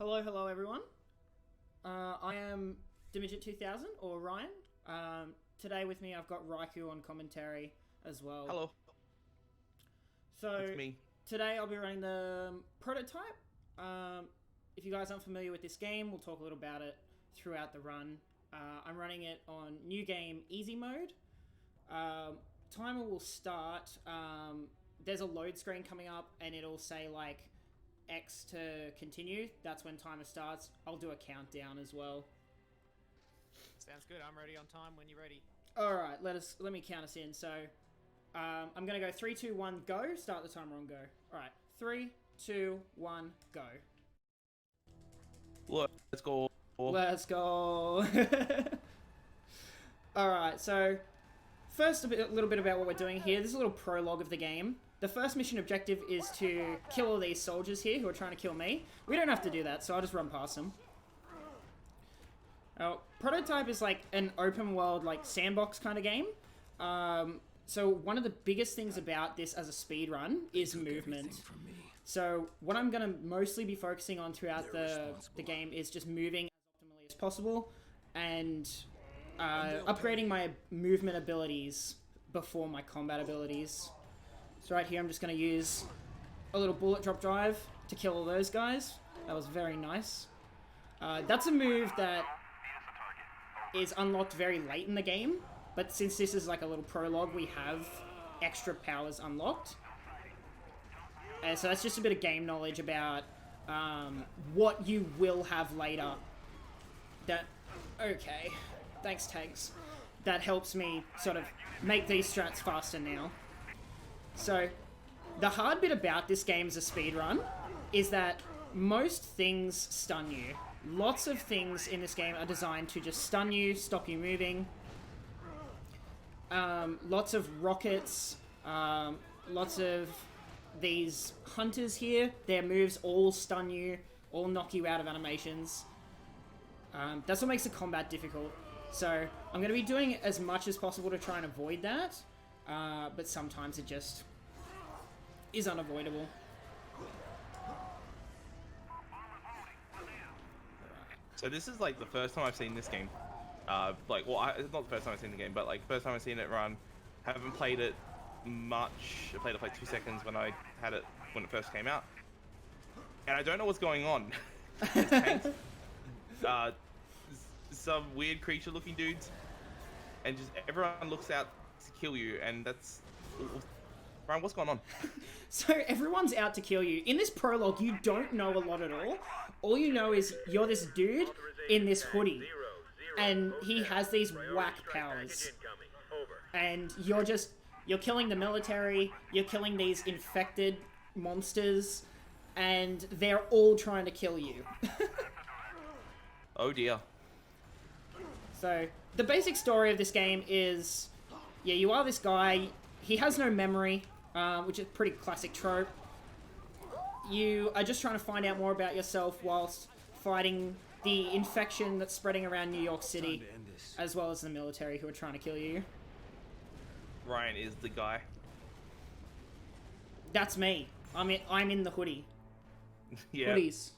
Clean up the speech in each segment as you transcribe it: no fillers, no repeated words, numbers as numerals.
Hello everyone. I am DaMidget2000 or Ryan. Today with me I've got Raiku on commentary as well. Hello. So It's me. today I'll be running the prototype. If you guys aren't familiar with this game, we'll talk a little about it throughout the run. I'm running it on new game easy mode. Timer will start. There's a load screen coming up and it'll say like X to continue. That's when timer starts. I'll do a countdown as well. Sounds good. I'm ready on time when you're ready. Alright, let me count us in. So I'm gonna go 3, 2, 1, go. Start the timer on go. Alright, 3, 2, 1, go. Let's go. Let's go. Alright, so first a little bit about what we're doing here. This is a little prologue of the game. The first mission objective is to kill all these soldiers here who are trying to kill me. We don't have to do that, so I'll just run past them. Prototype is like an open world, like sandbox kind of game. So one of the biggest things about this as a speed run is movement. So what I'm going to mostly be focusing on throughout the game is just moving as optimally as possible and upgrading my movement abilities before my combat abilities. So right here I'm just going to use a little bullet drop drive to kill all those guys. That was very nice. That's a move that is unlocked very late in the game, but since this is like a little prologue, we have extra powers unlocked. So that's just a bit of game knowledge about what you will have later. Okay, thanks tags. That helps me sort of make these strats faster now. So the hard bit about this game as a speedrun is that most things stun you. Lots of things in this game are designed to just stun you, stop you moving. Lots of rockets, lots of these hunters here. Their moves all stun you, all knock you out of animations. That's what makes the combat difficult. So I'm going to be doing as much as possible to try and avoid that, but sometimes it just is unavoidable. So this is like the first time I've seen this game. It's not the first time I've seen the game, but like first time I've seen it run. Haven't played it much. I played it for like 2 seconds when I had it when it first came out, and I don't know what's going on. It's tanks, some weird creature-looking dudes, and just everyone looks out to kill you, and that's. Ryan, what's going on? So everyone's out to kill you. In this prologue, you don't know a lot at all. All you know is you're this dude in this hoodie, and he has these whack powers. And you're killing the military, you're killing these infected monsters, and they're all trying to kill you. Oh dear. So, the basic story of this game is, yeah, you are this guy, he has no memory, which is a pretty classic trope. You are just trying to find out more about yourself whilst fighting the infection that's spreading around New York City, as well as the military who are trying to kill you. Ryan is the guy. That's me. I'm in the hoodie. Yeah. Hoodies.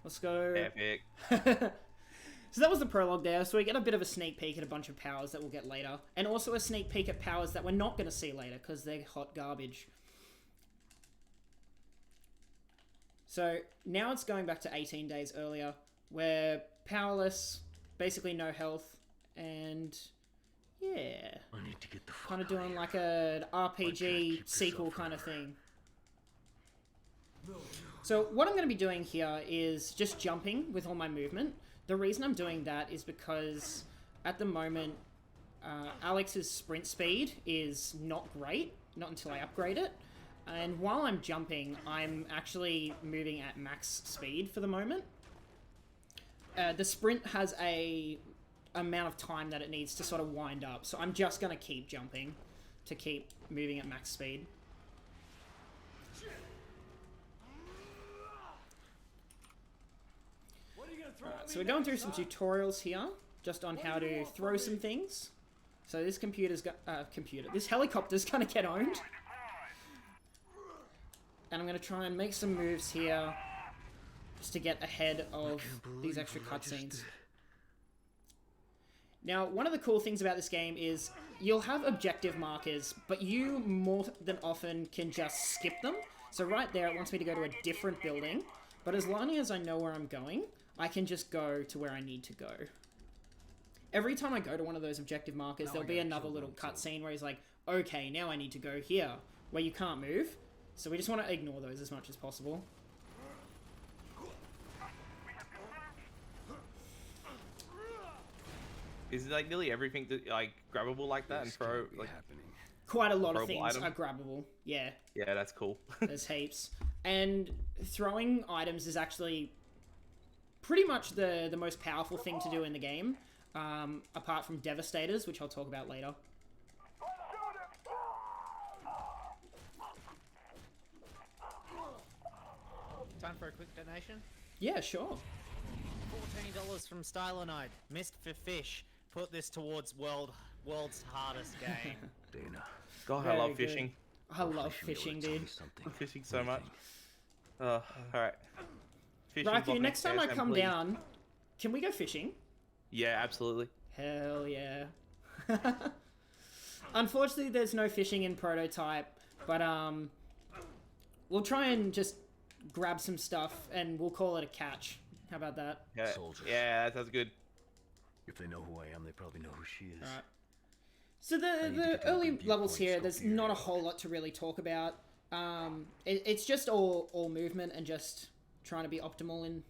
Let's go. Epic. So that was the prologue there. So we get a bit of a sneak peek at a bunch of powers that we'll get later. And also a sneak peek at powers that we're not going to see later because they're hot garbage. So now it's going back to 18 days earlier. We're powerless, basically no health, and yeah. I need to get the fuck kind of doing like an RPG sequel kind of thing. So what I'm going to be doing here is just jumping with all my movement. The reason I'm doing that is because at the moment, Alex's sprint speed is not great, not until I upgrade it. And while I'm jumping, I'm actually moving at max speed for the moment. The sprint has a amount of time that it needs to sort of wind up, so I'm just going to keep jumping to keep moving at max speed. So we're going through some tutorials here, just on how to throw some things. So this this helicopter's gonna get owned. And I'm gonna try and make some moves here just to get ahead of these extra cutscenes. Now, one of the cool things about this game is you'll have objective markers, but you more than often can just skip them. So right there, it wants me to go to a different building, but as long as I know where I'm going, I can just go to where I need to go. Every time I go to one of those objective markers, there'll be another little cutscene where he's like, okay, now I need to go here, where you can't move. So we just want to ignore those as much as possible. Is like nearly everything like grabbable like that and throw like quite a lot of throwable things item? are grabbable. Yeah, Yeah, that's cool. there's heaps. And throwing items is actually pretty much the most powerful thing to do in the game, apart from Devastators, which I'll talk about later. Time for a quick donation. Yeah, sure. $14 from Stylenide. Missed for fish. Put this towards world's hardest game. Dana. God, Very I love good. fishing. I love fishing, dude. I'm fishing so much. Alright. Fishing Raku, block next time I ASM, come please. down, can we go fishing? Yeah, absolutely. Hell yeah. Unfortunately, there's no fishing in Prototype, but we'll try and just grab some stuff and we'll call it a catch. How about that? Yeah, Soldiers. yeah, that sounds good. If they know who I am, they probably know who she is. Alright. So need to the get an early open levels viewpoint here, scope there's the not a area. whole lot to really talk about. It's just all movement and just trying to be optimal in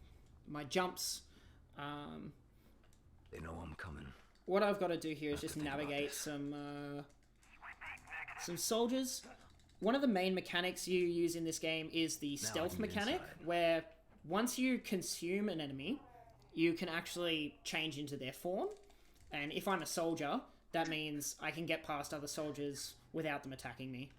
my jumps. They know I'm coming. What I've got to do here is just think about navigate this. some soldiers. One of the main mechanics you use in this game is the stealth can get mechanic, inside. where once you consume an enemy, you can actually change into their form. And if I'm a soldier, that means I can get past other soldiers without them attacking me.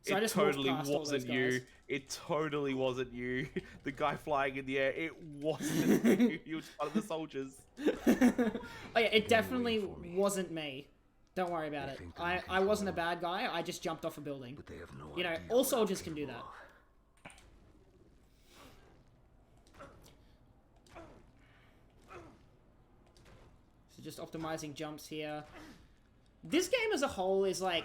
So I It just walked totally past all those wasn't guys. you. It totally wasn't you. The guy flying in the air, it wasn't you. You were one of the soldiers. Oh yeah, it definitely for me. wasn't me. Don't worry about They it. think they're I in wasn't a control. bad guy. I just jumped off a building. But they have no You know, idea all what I'm soldiers can do capable that. of. So just optimizing jumps here. This game as a whole is like,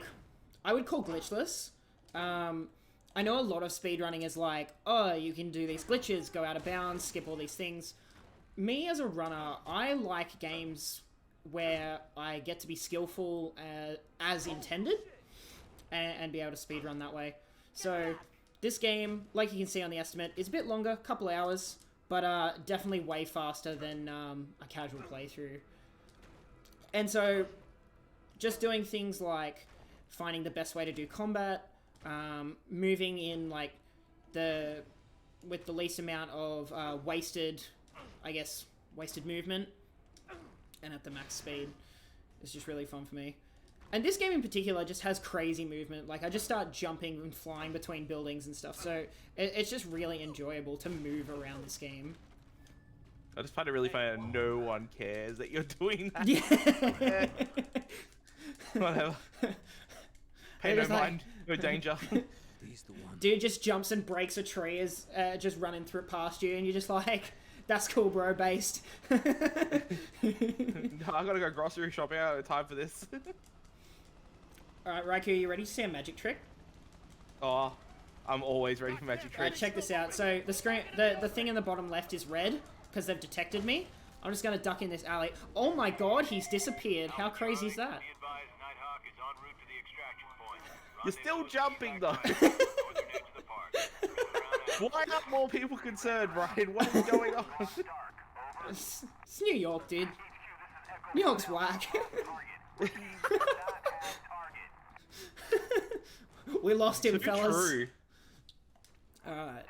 I would call glitchless. I know a lot of speedrunning is like, oh, you can do these glitches, go out of bounds, skip all these things. Me as a runner, I like games where I get to be skillful as intended and be able to speedrun that way. So this game, like you can see on the estimate, is a bit longer, a couple hours, but definitely way faster than a casual playthrough. And so just doing things like finding the best way to do combat, moving in like with the least amount of wasted movement, and at the max speed. It's just really fun for me. And this game in particular just has crazy movement. Like, I just start jumping and flying between buildings and stuff, so it's just really enjoyable to move around this game. I just find it really funny that no one cares that you're doing that. Yeah. Whatever. Pay They're no just like- mind. No danger. He's the one. Dude just jumps and breaks a tree as just running through past you, and you're just like, that's cool, bro, based. No, I gotta go grocery shopping. I don't have time for this. Alright, Raikou, you ready to see a magic trick? Oh, I'm always ready for magic Alright, tricks. check this out. So the screen, the thing in the bottom left is red because they've detected me. I'm just gonna duck in this alley. Oh my god, he's disappeared. How crazy is that? Be advised, Nighthawk is en route to the extraction point. You're still jumping though. Northern edge of the park. Why aren't more people concerned, Ryan? What is going on? It's New York, dude. New York's whack. We lost him, fellas. True. Alright.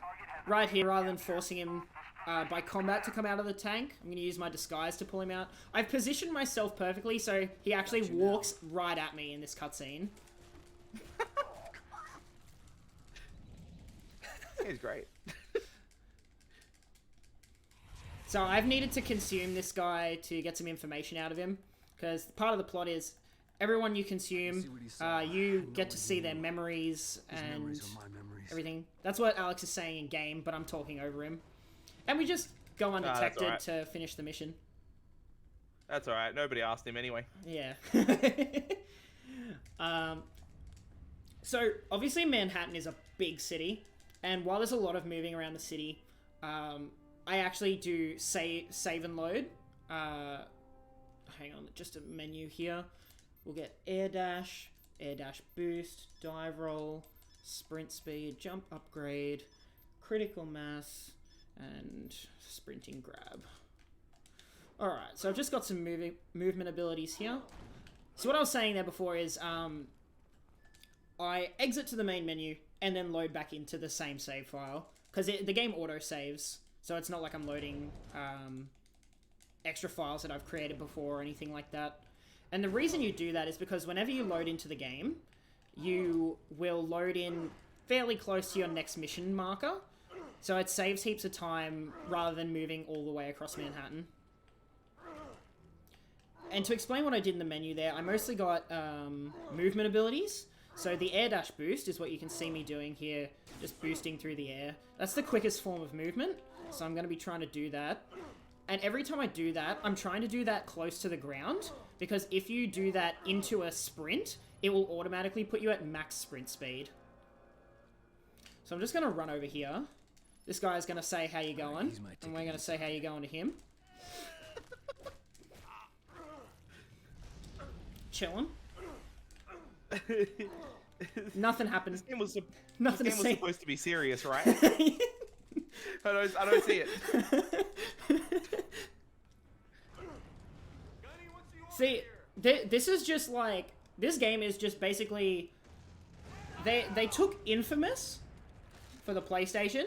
Right here, rather than forcing him by combat to come out of the tank, I'm going to use my disguise to pull him out. I've positioned myself perfectly so he actually walks right at me in this cutscene. He's great. So I've needed to consume this guy to get some information out of him, because part of the plot is everyone you consume, you get to see their memories and Memories are my memories. everything. That's what Alex is saying in game, but I'm talking over him. And we just go that's undetected alright. to finish the mission. That's alright. Nobody asked him anyway. Yeah. So obviously Manhattan is a big city, and while there's a lot of moving around the city, I actually do save and load. Hang on, just a menu here. We'll get air dash boost, dive roll, sprint speed, jump upgrade, critical mass, and sprinting grab. Alright, so I've just got some movement abilities here. So what I was saying there before is, I exit to the main menu and then load back into the same save file. Because the game auto-saves, so it's not like I'm loading extra files that I've created before or anything like that. And the reason you do that is because whenever you load into the game, you will load in fairly close to your next mission marker. So it saves heaps of time rather than moving all the way across Manhattan. And to explain what I did in the menu there, I mostly got movement abilities. So the air dash boost is what you can see me doing here, just boosting through the air. That's the quickest form of movement, so I'm going to be trying to do that. And every time I do that, I'm trying to do that close to the ground, because if you do that into a sprint, it will automatically put you at max sprint speed. So I'm just going to run over here. This guy's going to say, how you going? And we're going to say, how you going to him. Chilling. Nothing happened. This game was Nothing supposed to be serious, right? I don't see it. See, this is just like, this game is just basically, they took Infamous for the PlayStation,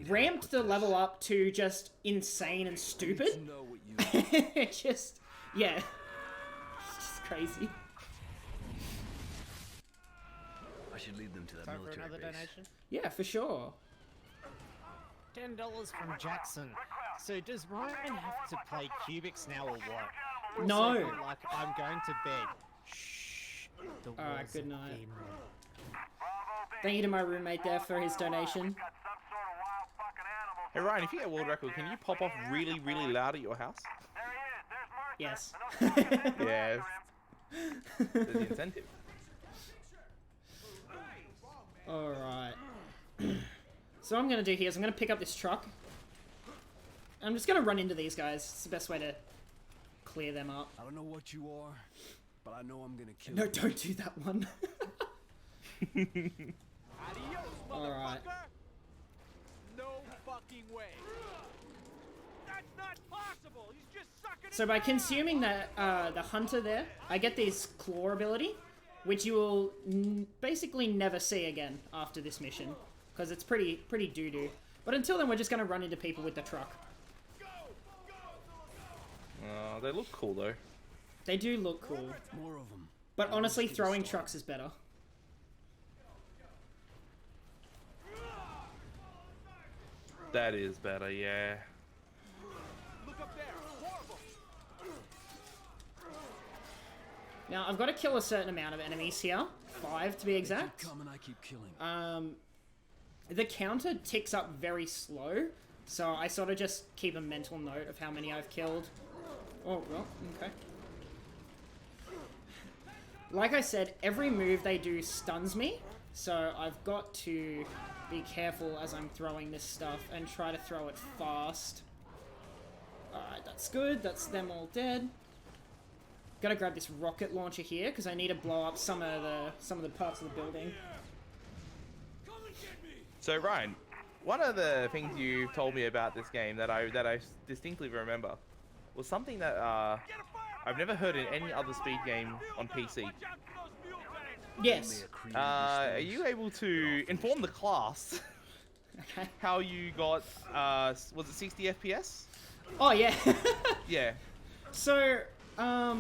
ramped the level up to just insane and stupid. It's just, yeah, it's just crazy. I should lead them to that Time for military another base. donation. Yeah, for sure. $10 from Jackson. So does Ryan have to play cubics now or what? No. Also, like, I'm going to bed. Shh. The Alright, walls good of night. game room. Thank you to my roommate there for his donation. Hey Ryan, if you get a world record, can you pop off really, really loud at your house? Yes. Yes. There's the incentive. Alright. So what I'm going to do here is I'm going to pick up this truck. I'm just going to run into these guys. It's the best way to clear them up. I don't know what you are, but I know I'm gonna kill No, you. don't do that one. Adios, Alright. motherfucker! No fucking way. That's not possible. He's just sucking So it by down. consuming that the hunter there, I get this claw ability, which you will basically never see again after this mission, because it's pretty doo-doo. But until then, we're just going to run into people with the truck. They look cool though. They do look cool. More of them. But honestly, throwing trucks is better. That is better, yeah. Look up there. Horrible. Now, I've got to kill a certain amount of enemies here. 5 to be exact. Keep coming, I keep killing. The counter ticks up very slow, so I sort of just keep a mental note of how many I've killed. Oh, well, okay. Like I said, every move they do stuns me, so I've got to be careful as I'm throwing this stuff and try to throw it fast. Alright, that's good. That's them all dead. Gotta grab this rocket launcher here, because I need to blow up some of the parts of the building. So Ryan, one of the things you told me about this game that I distinctly remember was something that I've never heard in any other speed game on PC. Yes. Are you able to inform the class Okay. how you got was it 60 FPS? Oh, yeah. Yeah. So, I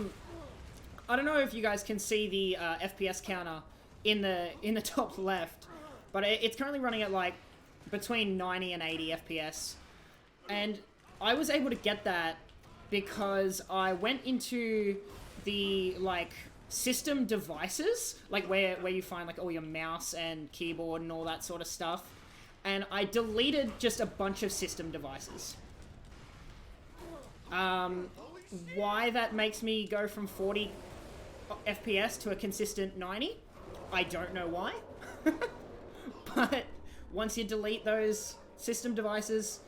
don't know if you guys can see the FPS counter in the top left, but it's currently running at like between 90 and 80 FPS, and I was able to get that because I went into the like system devices, like where you find like all your mouse and keyboard and all that sort of stuff, and I deleted just a bunch of system devices. Why that makes me go from 40 FPS to a consistent 90, I don't know why. But once you delete those system devices,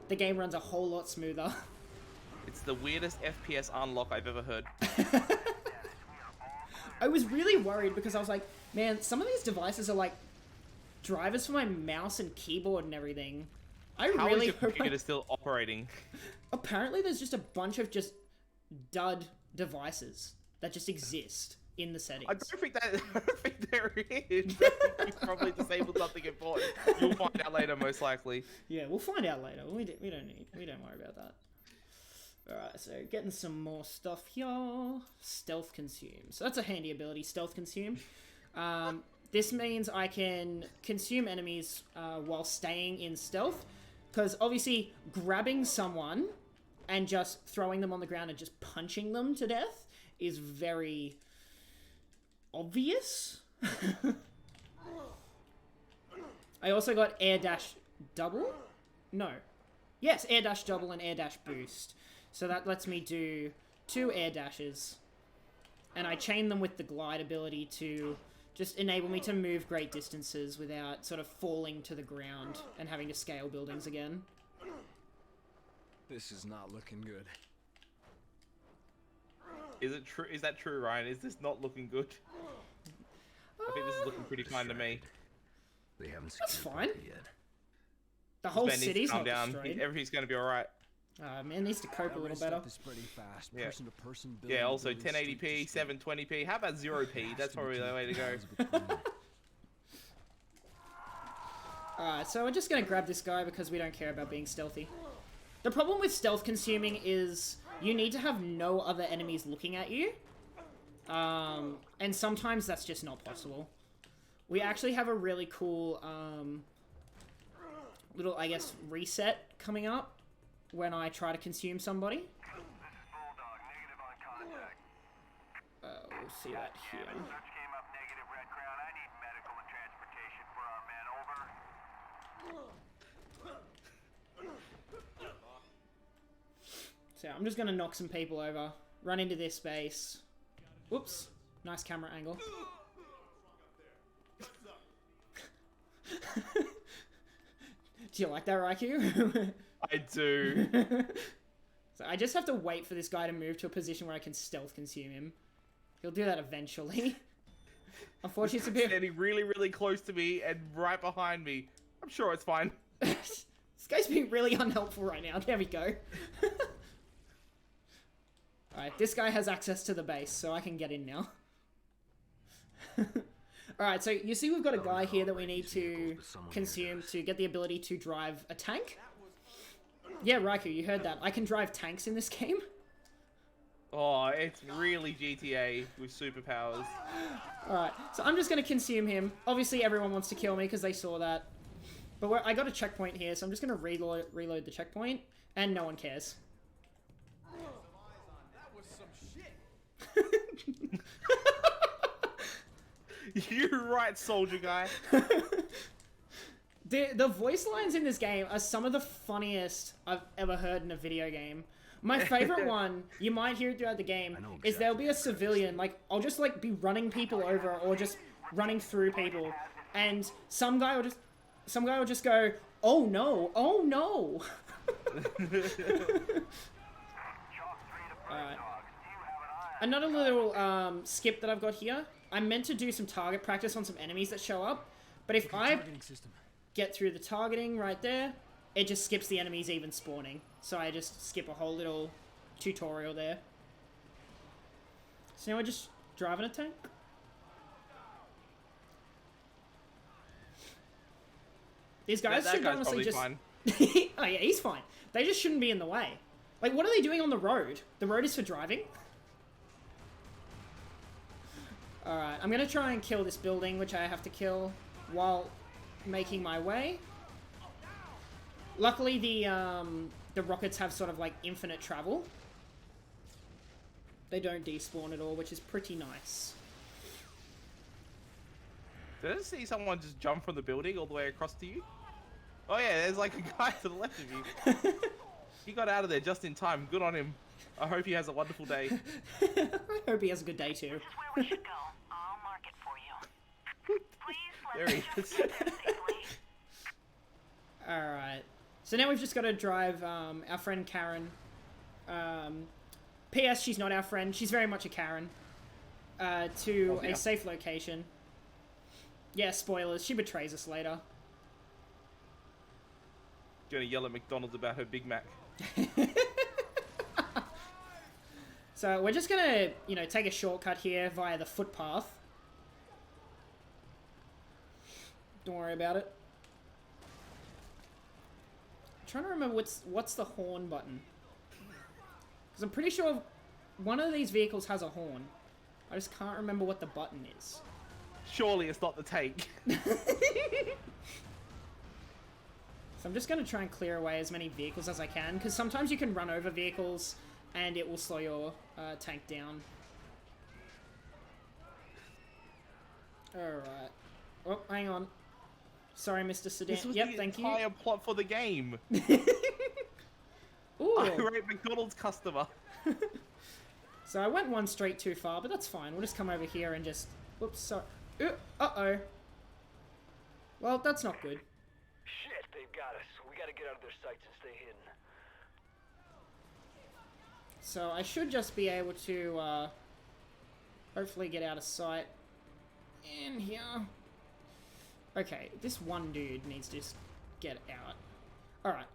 the game runs a whole lot smoother. It's the weirdest FPS unlock I've ever heard. I was really worried because I was like, man, some of these devices are like drivers for my mouse and keyboard and everything. How is your computer still operating? Apparently there's just a bunch of just dud devices that just exist in the settings. I don't think there is. You probably disabled something important. You'll find out later, most likely. Yeah, we'll find out later. We don't worry about that. Alright, so getting some more stuff here. Stealth consume. So that's a handy ability, stealth consume. This means I can consume enemies while staying in stealth. Because obviously grabbing someone and just throwing them on the ground and just punching them to death is very obvious. I also got air dash double? No. Yes, air dash double and air dash boost. So that lets me do 2 air dashes. And I chain them with the glide ability to just enable me to move great distances without sort of falling to the ground and having to scale buildings again. This is not looking good. Is it true? Is that true, Ryan? Is this not looking good? I think this is looking pretty fine to me. They haven't That's secured fine. it yet. The whole Man needs to city's calm not down. destroyed. Everything's going to be alright. Man needs to cope a little better. Is pretty fast. Yeah. Person to person building Yeah, also buildings street to 1080p, street. 720p. How about 0p? That's probably the way to go. Alright, so we're just gonna grab this guy because we don't care about being stealthy. The problem with stealth consuming is you need to have no other enemies looking at you. And sometimes that's just not possible. We actually have a really cool, little, I guess, reset coming up when I try to consume somebody. This is Bulldog, negative on contact. We'll see that here. Search came up negative, Red Crown. I need medical and transportation for our man. Over. So I'm just gonna knock some people over, run into this space. Whoops, nice camera angle. Do you like that, Raikou? I do. So I just have to wait for this guy to move to a position where I can stealth consume him. He'll do that eventually. Unfortunately, it's a bit... Standing really, really close to me and right behind me. I'm sure it's fine. This guy's being really unhelpful right now. There we go. Alright, this guy has access to the base, so I can get in now. Alright, so you see we've got a guy here that we need to consume to get the ability to drive a tank. Yeah, Raikou, you heard that. I can drive tanks in this game. Oh, it's really GTA with superpowers. Alright, so I'm just going to consume him. Obviously, everyone wants to kill me because they saw that. But I got a checkpoint here, so I'm just going to reload the checkpoint, and no one cares. That was some shit. You're right, soldier guy. The voice lines in this game are some of the funniest I've ever heard in a video game. My favorite one, you might hear it throughout the game, is there'll be a civilian, like, I'll just, like, be running people over or just running through people, and some guy will just go, "Oh no, oh no." Alright. Another little skip that I've got here. I'm meant to do some target practice on some enemies that show up, but if I Targeting system. get through the targeting right there, it just skips the enemies even spawning. So I just skip a whole little tutorial there. So now we're just driving a tank. These guys That should guy's honestly probably just... fine. Oh yeah, he's fine. They just shouldn't be in the way. Like, what are they doing on the road? The road is for driving? Alright, I'm gonna try and kill this building, which I have to kill while making my way. Luckily, the rockets have sort of like infinite travel. They don't despawn at all, which is pretty nice. Did I see someone just jump from the building all the way across to you? Oh yeah, there's like a guy to the left of you. He got out of there just in time. Good on him. I hope he has a wonderful day. I hope he has a good day too. This is where we should go. I'll mark it for you. Please let There me he is. get there safely. Alright. So now we've just got to drive our friend Karen. P.S. She's not our friend. She's very much a Karen. To a safe location. Yeah, spoilers. She betrays us later. Gonna yell at McDonald's about her Big Mac. So we're just gonna, you know, take a shortcut here via the footpath. Don't worry about it. I'm trying to remember what's the horn button. Because I'm pretty sure one of these vehicles has a horn. I just can't remember what the button is. Surely it's not the tank. So I'm just going to try and clear away as many vehicles as I can, because sometimes you can run over vehicles and it will slow your tank down. Alright. Oh, hang on. Sorry, Mr. Sedan. This was Yep, the thank you. entire plot for the game. Ooh. Irate McDonald's customer. So I went one straight too far, but that's fine. We'll just come over here and just... Whoops, sorry. Uh-oh. Well, that's not good. Shit, they've got us. We gotta get out of their sights and stay hidden. So I should just be able to, hopefully get out of sight in here. Okay, this one dude needs to just get out. Alright.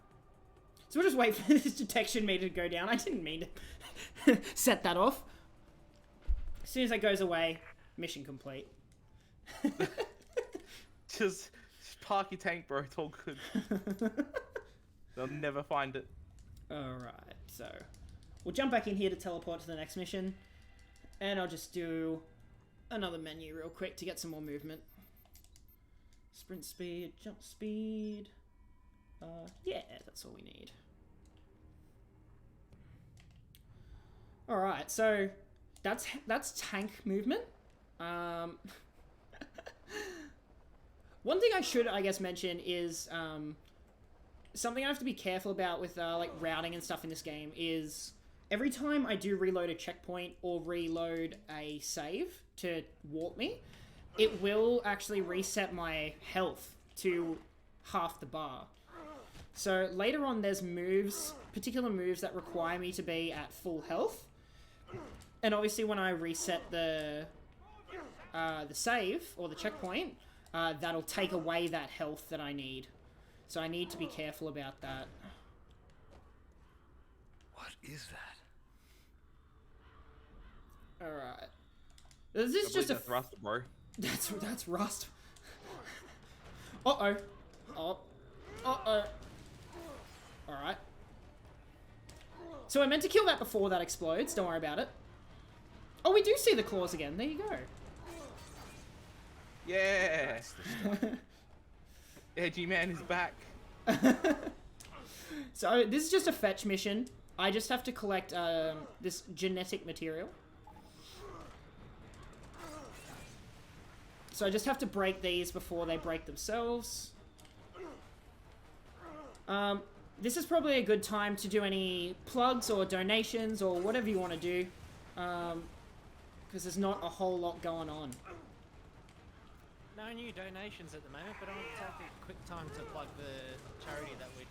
So we'll just wait for this detection meter to go down. I didn't mean to set that off. As soon as that goes away, mission complete. Just park your tank, bro. It's all good. They'll never find it. Alright, so we'll jump back in here to teleport to the next mission. And I'll just do another menu real quick to get some more movement. Sprint speed, jump speed. Yeah, that's all we need. Alright, so that's tank movement. One thing I should, I guess, mention is something I have to be careful about with like routing and stuff in this game is every time I do reload a checkpoint or reload a save to warp me, it will actually reset my health to half the bar. So later on there's moves, particular moves that require me to be at full health. And obviously when I reset the save or the checkpoint, that'll take away that health that I need. So I need to be careful about that. What is that? Alright. Is this just a... That's rust, bro. That's rust. Uh-oh. Oh. Uh-oh. Alright. So I meant to kill that before that explodes. Don't worry about it. Oh, we do see the claws again. There you go. Yeah. Edgy man is back. So this is just a fetch mission. I just have to collect this genetic material. So I just have to break these before they break themselves. This is probably a good time to do any plugs or donations or whatever you want to do. Because there's not a whole lot going on. No new donations at the moment, but I want to take a quick time to plug the charity that we're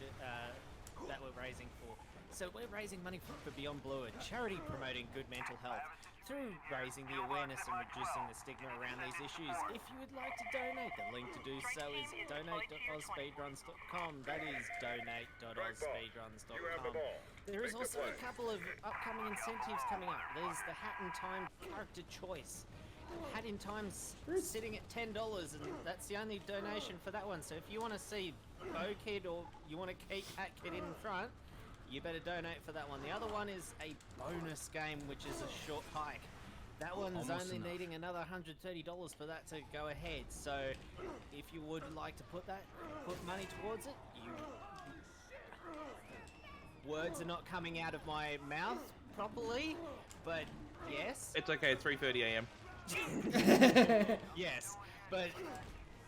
raising for. So we're raising money for Beyond Blue, a charity promoting good mental health through raising the awareness and reducing the stigma around these issues. If you would like to donate, the link to do so is donate.ozspeedruns.com. That is donate.ozspeedruns.com. There is also a couple of upcoming incentives coming up. There's the Hat in Time character choice. Hat in Time's sitting at $10, and that's the only donation for that one. So if you want to see Bo Kid or you want to keep Hat Kid in front, you better donate for that one. The other one is a bonus game, which is a short hike. That one's Almost only enough. needing another $130 for that to go ahead. So if you would like to put money towards it, words are not coming out of my mouth properly, but yes. It's okay. It's 3:30 a.m. Yes, but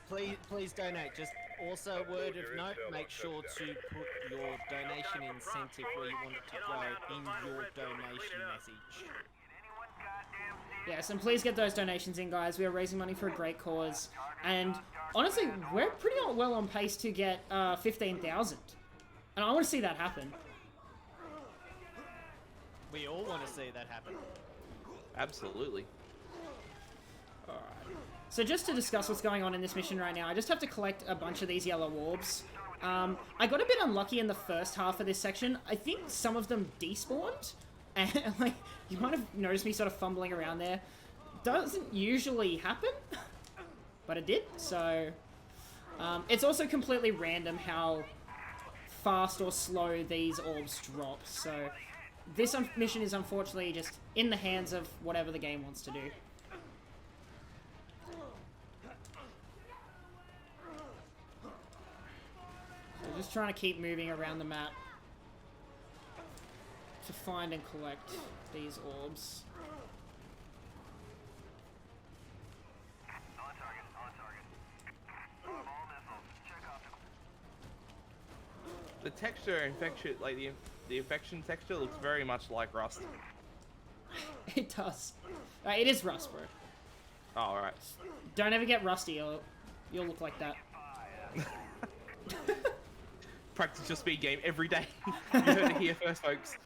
please donate. Just Also, word of note, make sure to put your donation incentive where you want it to go in your donation message. Yes, and please get those donations in, guys. We are raising money for a great cause. And honestly, we're pretty well on pace to get 15,000. And I want to see that happen. We all want to see that happen. Absolutely. Alright. So just to discuss what's going on in this mission right now, I just have to collect a bunch of these yellow orbs. I got a bit unlucky in the first half of this section. I think some of them despawned. And, like, you might have noticed me sort of fumbling around there. Doesn't usually happen, but it did, so... it's also completely random how fast or slow these orbs drop, so... This mission is unfortunately just in the hands of whatever the game wants to do. So just trying to keep moving around the map to find and collect these orbs. On target, on target. All missiles, check optical. The texture, infection, like the infection texture looks very much like Rust. It does. It is Rust, bro. Oh, alright. Don't ever get rusty, you'll look like that. Practice your speed game every day. You heard it here first, folks.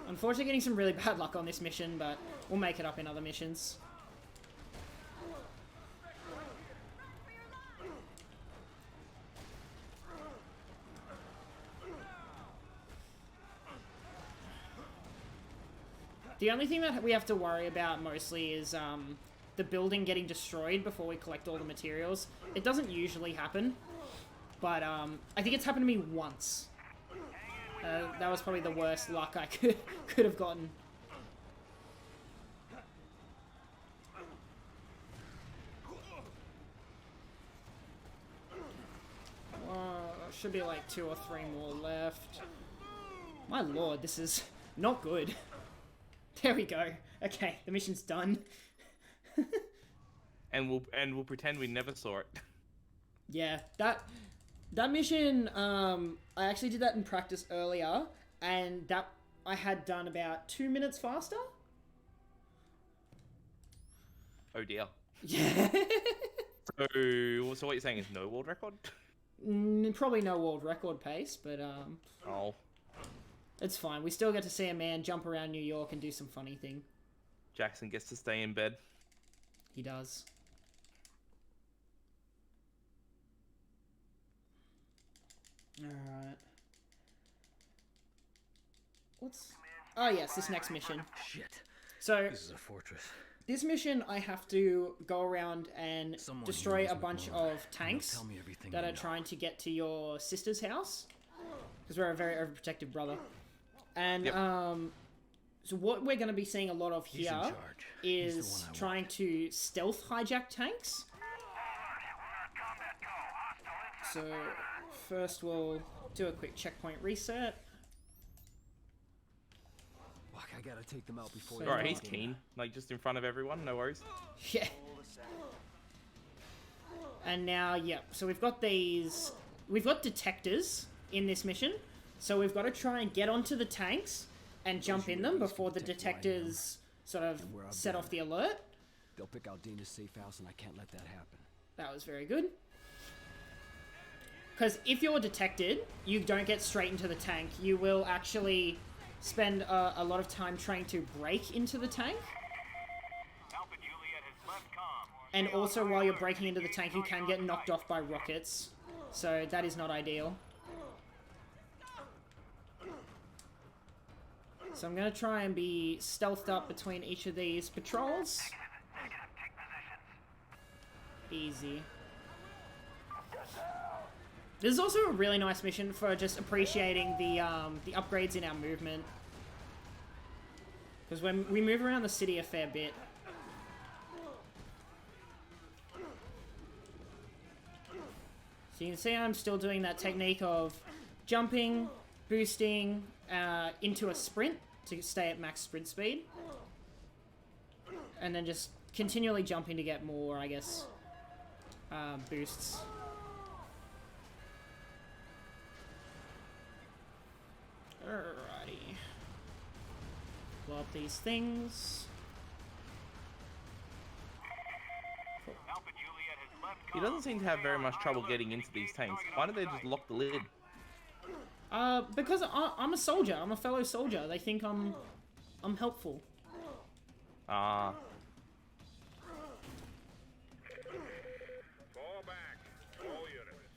Unfortunately, getting some really bad luck on this mission, but we'll make it up in other missions. The only thing that we have to worry about mostly is the building getting destroyed before we collect all the materials. It doesn't usually happen, but I think it's happened to me once. That was probably the worst luck I could have gotten. Should be like 2 or 3 more left. My lord, this is not good. There we go. Okay, the mission's done. and we'll pretend we never saw it. Yeah, that mission, I actually did that in practice earlier, and that I had done about 2 minutes faster. Oh dear. Yeah. So what you're saying is no world record? Probably no world record pace, but Oh. it's fine. We still get to see a man jump around New York and do some funny thing. Jackson gets to stay in bed. He does. Alright. Oh yes, this next mission. Shit. So, This is a fortress. this mission I have to go around and Someone destroy knows a what's bunch going on. of tanks Tell me everything that you are know. trying to get to your sister's house. Because we're a very overprotective brother. And, Yep. so what we're going to be seeing a lot of He's here in charge. He's the is one I trying to stealth hijack tanks. So, first we'll do a quick checkpoint reset. Fuck, I gotta take them out before. So- they Alright, he's get in. keen. Like, just in front of everyone, no worries. Yeah. And now, yeah, so we've got these... We've got detectors in this mission. So we've got to try and get onto the tanks and jump in them before the detectors sort of And where I've set been. off the alert. They'll pick out Dana's safe house, and I can't let that happen. That was very good. Because if you're detected, you don't get straight into the tank. You will actually spend a lot of time trying to break into the tank. Alpha Juliet has left comm. And also, while you're breaking into the tank, you can get knocked off by rockets. So that is not ideal. So I'm going to try and be stealthed up between each of these patrols. Easy. This is also a really nice mission for just appreciating the upgrades in our movement. Because when we move around the city a fair bit. So you can see I'm still doing that technique of jumping, boosting into a sprint to stay at max sprint speed. And then just continually jumping to get more, I guess, boosts. Alrighty. Blow up these things. Cool. Alpha Juliet has left He doesn't seem to have very much trouble getting into these tanks. Why don't they just lock the lid? Because I'm a soldier. I'm a fellow soldier. They think I'm helpful. Ah. Fall back. All units.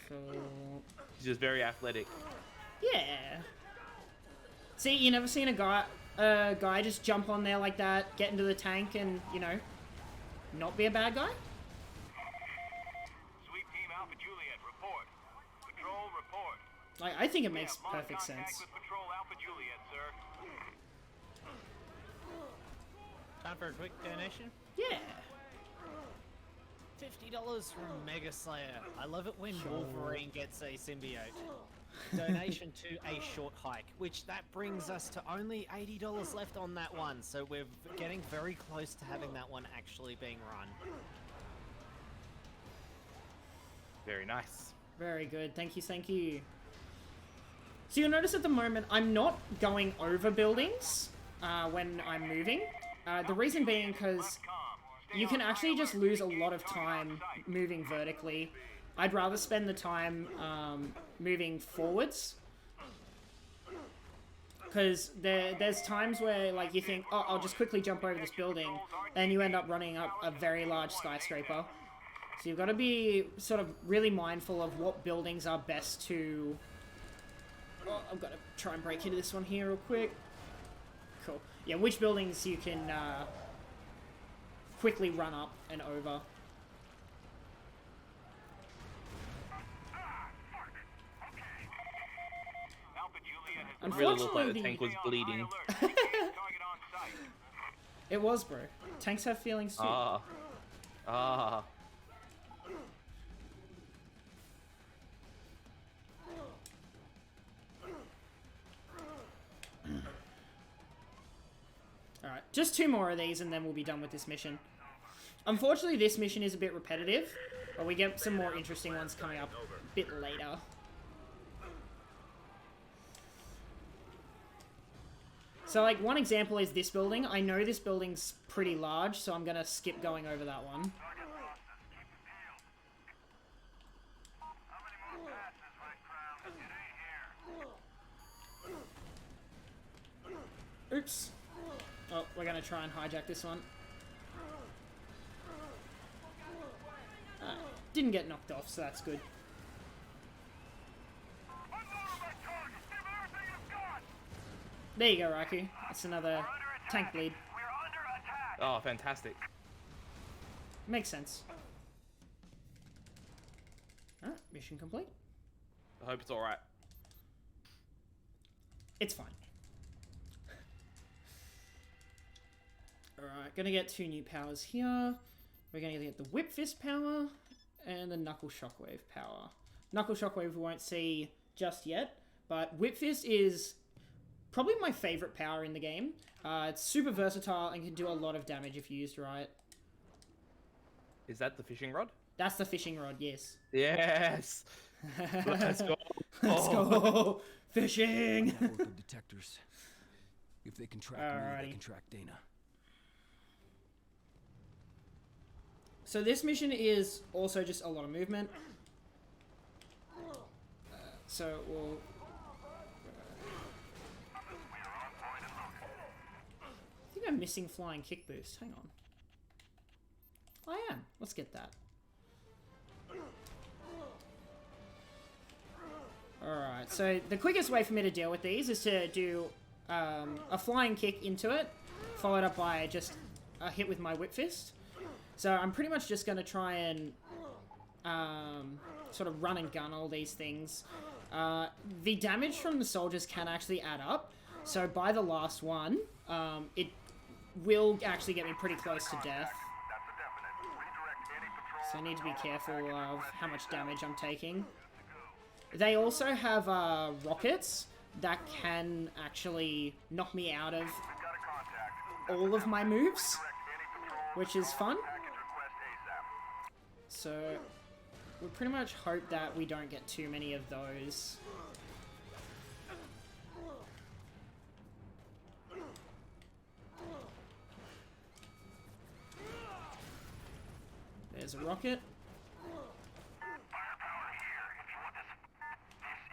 So He's just very athletic. yeah. See, you never seen a guy just jump on there like that, get into the tank, and you know, not be a bad guy. Sweep team Alpha Juliet, report. Patrol, report. Like, I think it makes Lost perfect contact sense. with Patrol Alpha Juliet, sir. Time for a quick donation. Yeah. $50 from Mega Slayer. I love it when Wolverine gets a symbiote. Donation to a short hike, which that brings us to only $80 left on that one. So we're getting very close to having that one actually being run. Very nice. Very good. Thank you, thank you. So you'll notice at the moment I'm not going over buildings when I'm moving. The reason being because you can actually just lose a lot of time moving vertically. I'd rather spend the time moving forwards. Because there's times where like you think, oh, I'll just quickly jump over this building, and you end up running up a very large skyscraper. So you've got to be sort of really mindful of what buildings are best to... Oh, I've got to try and break into this one here real quick. Cool. Yeah, which buildings you can quickly run up and over. Alpha Juliet has It really looked like the Unfortunately, tank was bleeding. target on sight. it was, bro. Tanks have feelings too. Ah. Ah. Alright, just 2 more of these and then we'll be done with this mission. Unfortunately, this mission is a bit repetitive, but we get some more interesting ones coming up a bit later. So, like, one example is this building. I know this building's pretty large, so I'm gonna skip going over that one. Target losses. Keep it peeled. How many more passes, White Crown? It ain't here. Oops. Oh, we're gonna try and hijack this one. Didn't get knocked off, so that's good. Unload that target. Give everything you've got. There you go, Raku. That's another We're under tank attack. bleed. We're under attack. Oh, fantastic. Makes sense. Alright, mission complete. I hope it's alright. It's fine. Alright, gonna get 2 new powers here. We're gonna get the Whip Fist power and the Knuckle Shockwave power. Knuckle Shockwave we won't see just yet, but Whip Fist is probably my favorite power in the game. It's super versatile and can do a lot of damage if used right. Is that the fishing rod? That's the fishing rod, yes. Yes! Let's go! Let's go! Fishing! Network of detectors. If they can track me, Alrighty. they can track Dana. So this mission is also just a lot of movement. So we'll... I think I'm missing flying kick boost. Hang on. I am. Let's get that. Alright, so the quickest way for me to deal with these is to do a flying kick into it, followed up by just a hit with my Whip Fist. So I'm pretty much just going to try and sort of run and gun all these things. The damage from the soldiers can actually add up. So by the last one, it will actually get me pretty close to death. That's a definite. Redirect any patrol. So I need to be careful of how much damage I'm taking. They also have rockets that can actually knock me out of We've got a contact. all of my moves. Direct any patrol which is fun. Package request ASAP. So we pretty much hope that we don't get too many of those. There's a rocket. Firepower here. If you want this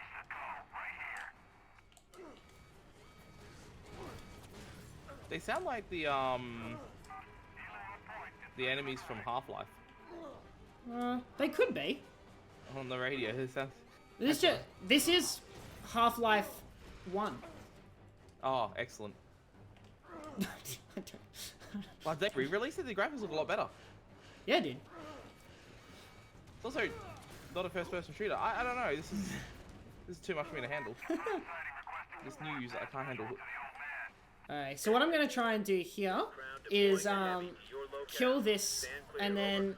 is the code right here. They sound like the enemies from Half-Life They could be. on the radio. It sounds... This is Half-Life 1. Oh, excellent. Well, they re-released it. The graphics look a lot better. Yeah, dude. It's also not a first-person shooter. I don't know. This is too much for me to handle. This news I can't handle. Alright, so what I'm gonna try and do here is kill this and then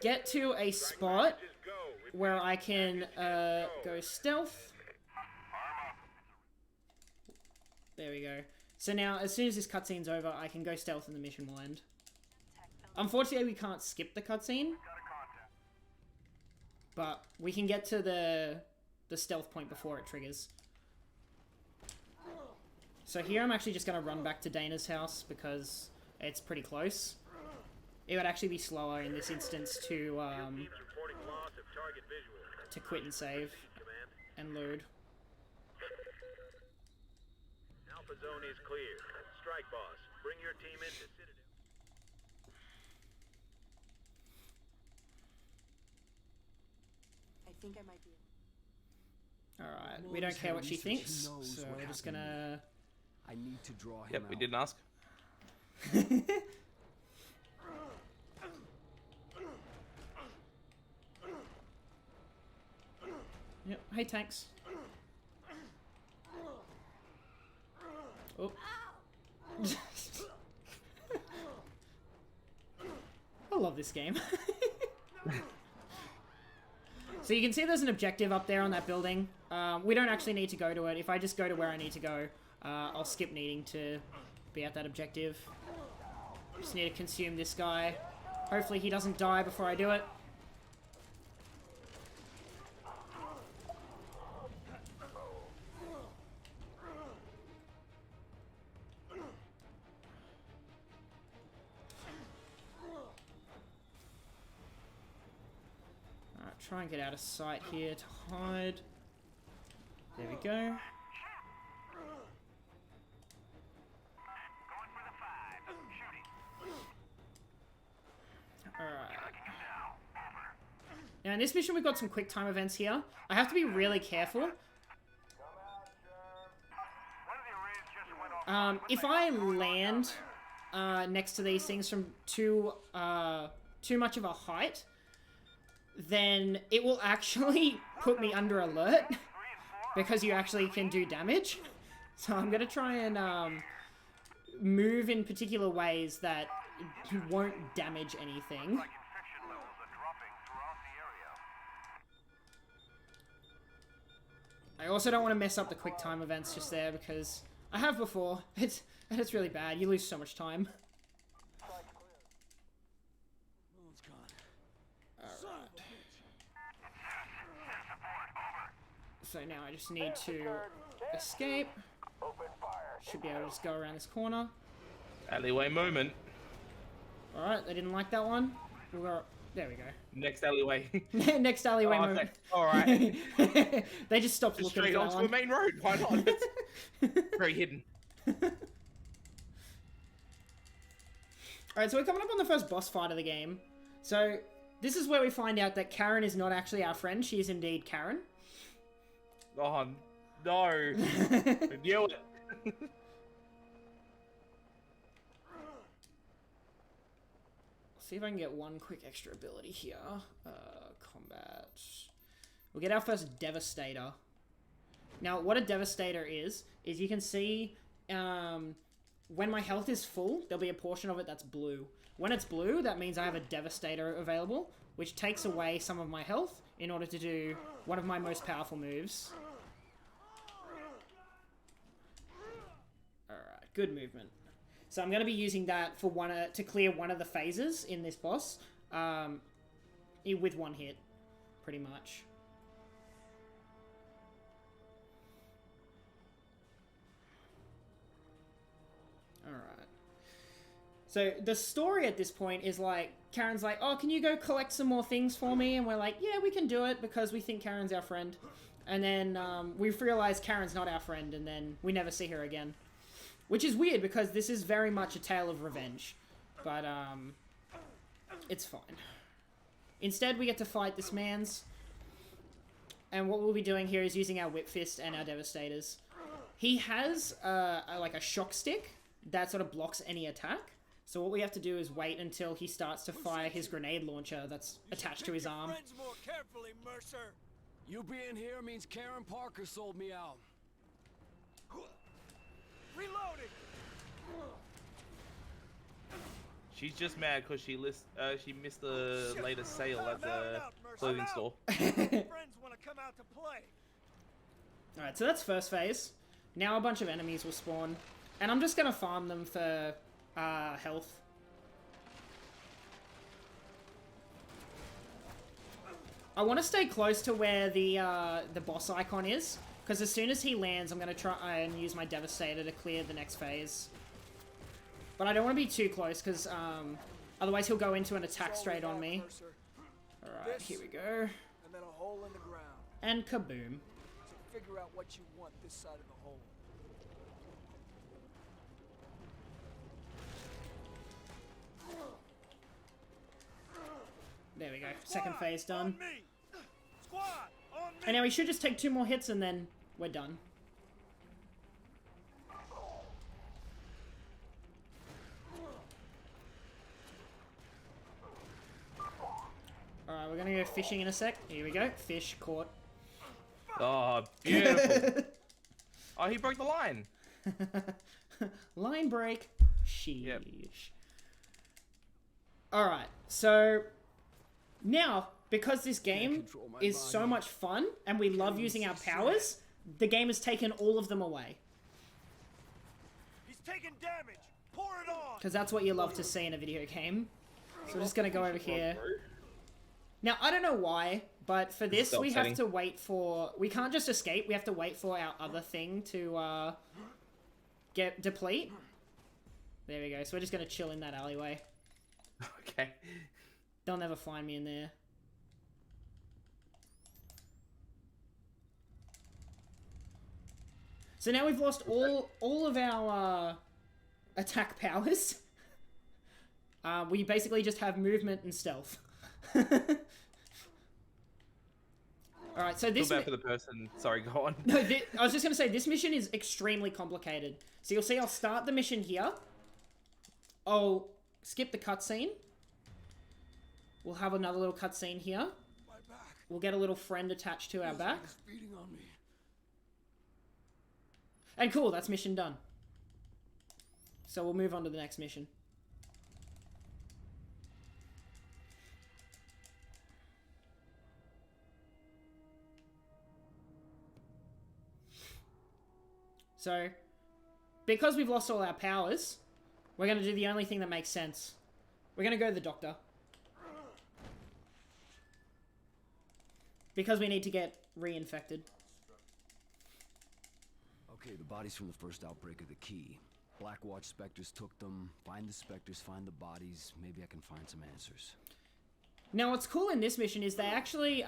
get to a spot where I can go stealth. There we go. So now, as soon as this cutscene's over, I can go stealth and the mission will end. Unfortunately, we can't skip the cutscene, but we can get to the stealth point before it triggers. So here I'm actually just going to run back to Dana's house because it's pretty close. It would actually be slower in this instance to quit and save and load. Alpha zone is clear. Strike boss, bring your team into Citadel. I think I might be. Alright, we don't care what she thinks, so we're just gonna... I need to draw him Yep, out. we didn't ask. Yep, hey tanks. Oh. I love this game. So you can see there's an objective up there on that building. We don't actually need to go to it. If I just go to where I need to go, I'll skip needing to be at that objective. Just need to consume this guy. Hopefully he doesn't die before I do it. Try and get out of sight here to hide. There we go. Going for the 5. Shooting. Alright. Now in this mission we've got some quick time events here. I have to be really careful. One of the arrays just went off. If I land next to these things from too much of a height, then it will actually put me under alert because you actually can do damage. So I'm going to try and move in particular ways that won't damage anything. Infection levels are dropping throughout the area. I also don't want to mess up the quick time events just there because I have before. It's really bad. You lose so much time. So now I just need to escape. Should be able to just go around this corner. Alleyway moment. Alright, they didn't like that one. There we go. Next alleyway. Next alleyway moment. Okay. Alright. They just stopped Just looking straight for that onto one. the main road. Why not? It's very hidden. Alright, so we're coming up on the first boss fight of the game. So, this is where we find out that Karen is not actually our friend. She is indeed Karen. Oh, no. I knew it. See if I can get one quick extra ability here. Combat. We'll get our first Devastator. Now, what a Devastator is you can see when my health is full, there'll be a portion of it that's blue. When it's blue, that means I have a Devastator available, which takes away some of my health in order to do one of my most powerful moves. Alright, good movement. So I'm going to be using that for to clear one of the phases in this boss with one hit, pretty much. Alright. So the story at this point is like, Karen's like, oh, can you go collect some more things for me? And we're like, yeah, we can do it because we think Karen's our friend. And then we realize Karen's not our friend, and then we never see her again. Which is weird because this is very much a tale of revenge. But it's fine. Instead, we get to fight this man's. And what we'll be doing here is using our Whip Fist and our Devastators. He has like a shock stick that sort of blocks any attack. So what we have to do is wait until he starts to fire his grenade launcher that's attached to his arm. Friends more carefully, Mercer. You being here means Karen Parker sold me out. Reloading. She's just mad because she missed the latest sale at the clothing store. Friends want to come out to play. Alright, so that's first phase. Now a bunch of enemies will spawn. And I'm just going to farm them for health. I want to stay close to where the boss icon is, because as soon as he lands, I'm going to try and use my Devastator to clear the next phase. But I don't want to be too close, because otherwise he'll go into an attack straight on me. Alright, here we go. And then a hole in the ground. And kaboom. So figure out what you want this side of the hole. There we go. Second phase done. On me. Squad, on me. And now we should just take 2 more hits and then we're done. Alright, we're gonna go fishing in a sec. Here we go. Fish caught. Oh, beautiful. Oh, he broke the line. Line break. Sheesh. Yep. Alright, so now, because this game is so much fun and we love using our powers, the game has taken all of them away. He's taking damage. Pour it on. Because that's what you love to see in a video game. So we're just gonna go over here. Now, I don't know why, but for this, we have to wait for... We can't just escape, we have to wait for our other thing to deplete. There we go, so we're just gonna chill in that alleyway. Okay. They'll never find me in there. So now we've lost all of our attack powers. We basically just have movement and stealth. Alright, so this... Feel bad for the person. Sorry, go on. No, I was just going to say, this mission is extremely complicated. So you'll see I'll start the mission here. I'll skip the cutscene. We'll have another little cutscene here. We'll get a little friend attached to our back. And cool, that's mission done. So we'll move on to the next mission. So, because we've lost all our powers, we're going to do the only thing that makes sense. We're going to go to the doctor. Because we need to get reinfected. Okay, the bodies from the first outbreak are the key. Blackwatch specters took them. Find the specters, find the bodies. Maybe I can find some answers. Now, what's cool in this mission is they actually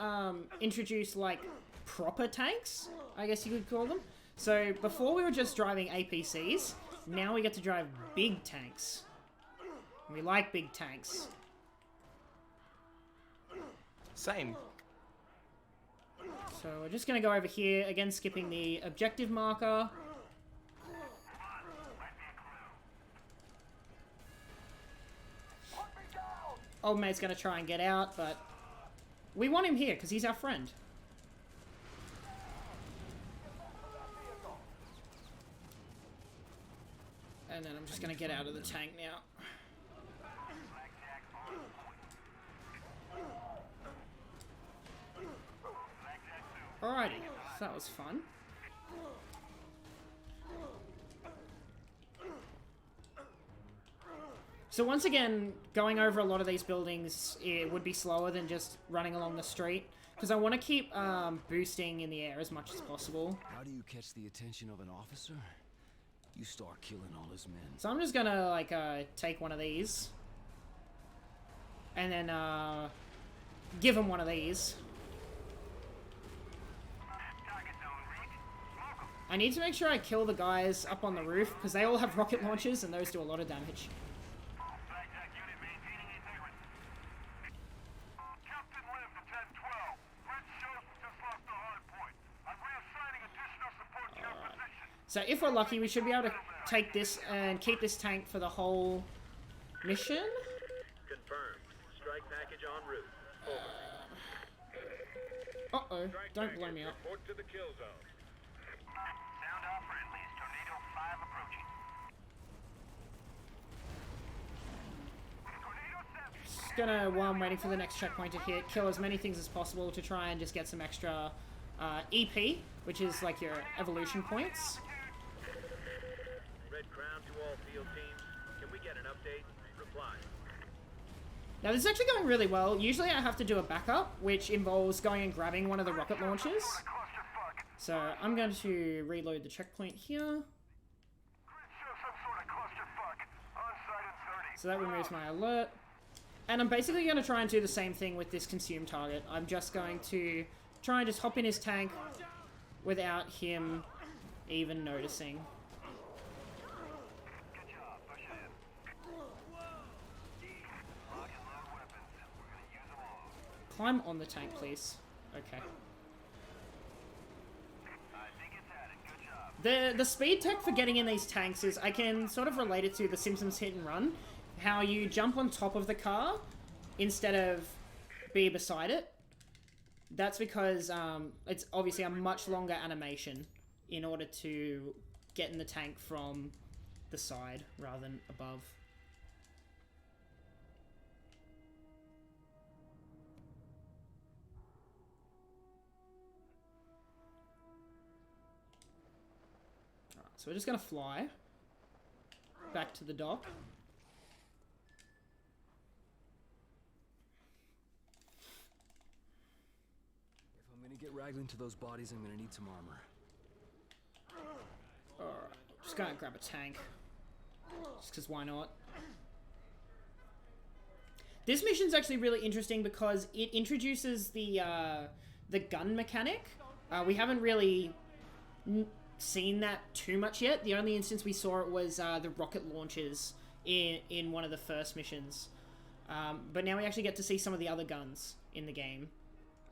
introduced, like, proper tanks, I guess you could call them. So, before we were just driving APCs, now we get to drive big tanks. We like big tanks. Same. So, we're just going to go over here, again skipping the objective marker. Old mate's going to try and get out, but we want him here because he's our friend. And then I'm just going to get out of the tank now. Alrighty, so that was fun. So once again, going over a lot of these buildings, it would be slower than just running along the street. Because I want to keep boosting in the air as much as possible. How do you catch the attention of an officer? You start killing all his men. So I'm just gonna, like, take one of these. And then, give him one of these. I need to make sure I kill the guys up on the roof, because they all have rocket launchers, and those do a lot of damage. So if we're lucky, we should be able to take this and keep this tank for the whole mission. Confirmed. Strike package en route. Uh-oh, don't blow me up. Report to the kill zone. Sound off friendlies. Tornado 5 approaching. Tornado 7. Just gonna, while I'm waiting for the next checkpoint to hit, kill as many things as possible to try and just get some extra EP, which is like your evolution points. Red Crown to all field teams. Can we get an update? Reply. Now this is actually going really well. Usually I have to do a backup, which involves going and grabbing one of the rocket launchers. So I'm going to reload the checkpoint here. So that removes my alert. And I'm basically going to try and do the same thing with this consume target. I'm just going to try and just hop in his tank without him even noticing. Climb on the tank, please. Okay. The speed tech for getting in these tanks is, I can sort of relate it to the Simpsons Hit and Run. How you jump on top of the car instead of be beside it. That's because it's obviously a much longer animation in order to get in the tank from the side rather than above. So we're just going to fly back to the dock. If I'm gonna get Raglan to those bodies, I'm gonna need some armor. Alright, just going to grab a tank. Just because why not? This mission's actually really interesting because it introduces the gun mechanic. We haven't really seen that too much yet. The only instance we saw it was the rocket launchers in one of the first missions. But now we actually get to see some of the other guns in the game.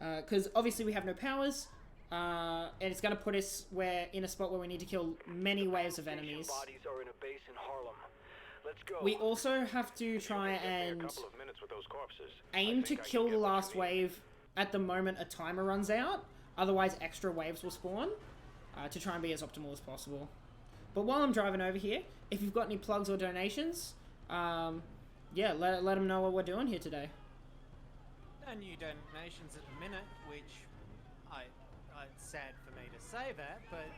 Because obviously we have no powers, and it's going to put us in a spot where we need to kill many waves of enemies. Bodies are in a base in Harlem. Let's go. We also have to try and A couple of minutes with those corpses. aim to kill the last wave at the moment a timer runs out. Otherwise, extra waves will spawn. To try and be as optimal as possible. But while I'm driving over here, if you've got any plugs or donations, yeah, let them know what we're doing here today. No new donations at the minute, which it's sad for me to say that, but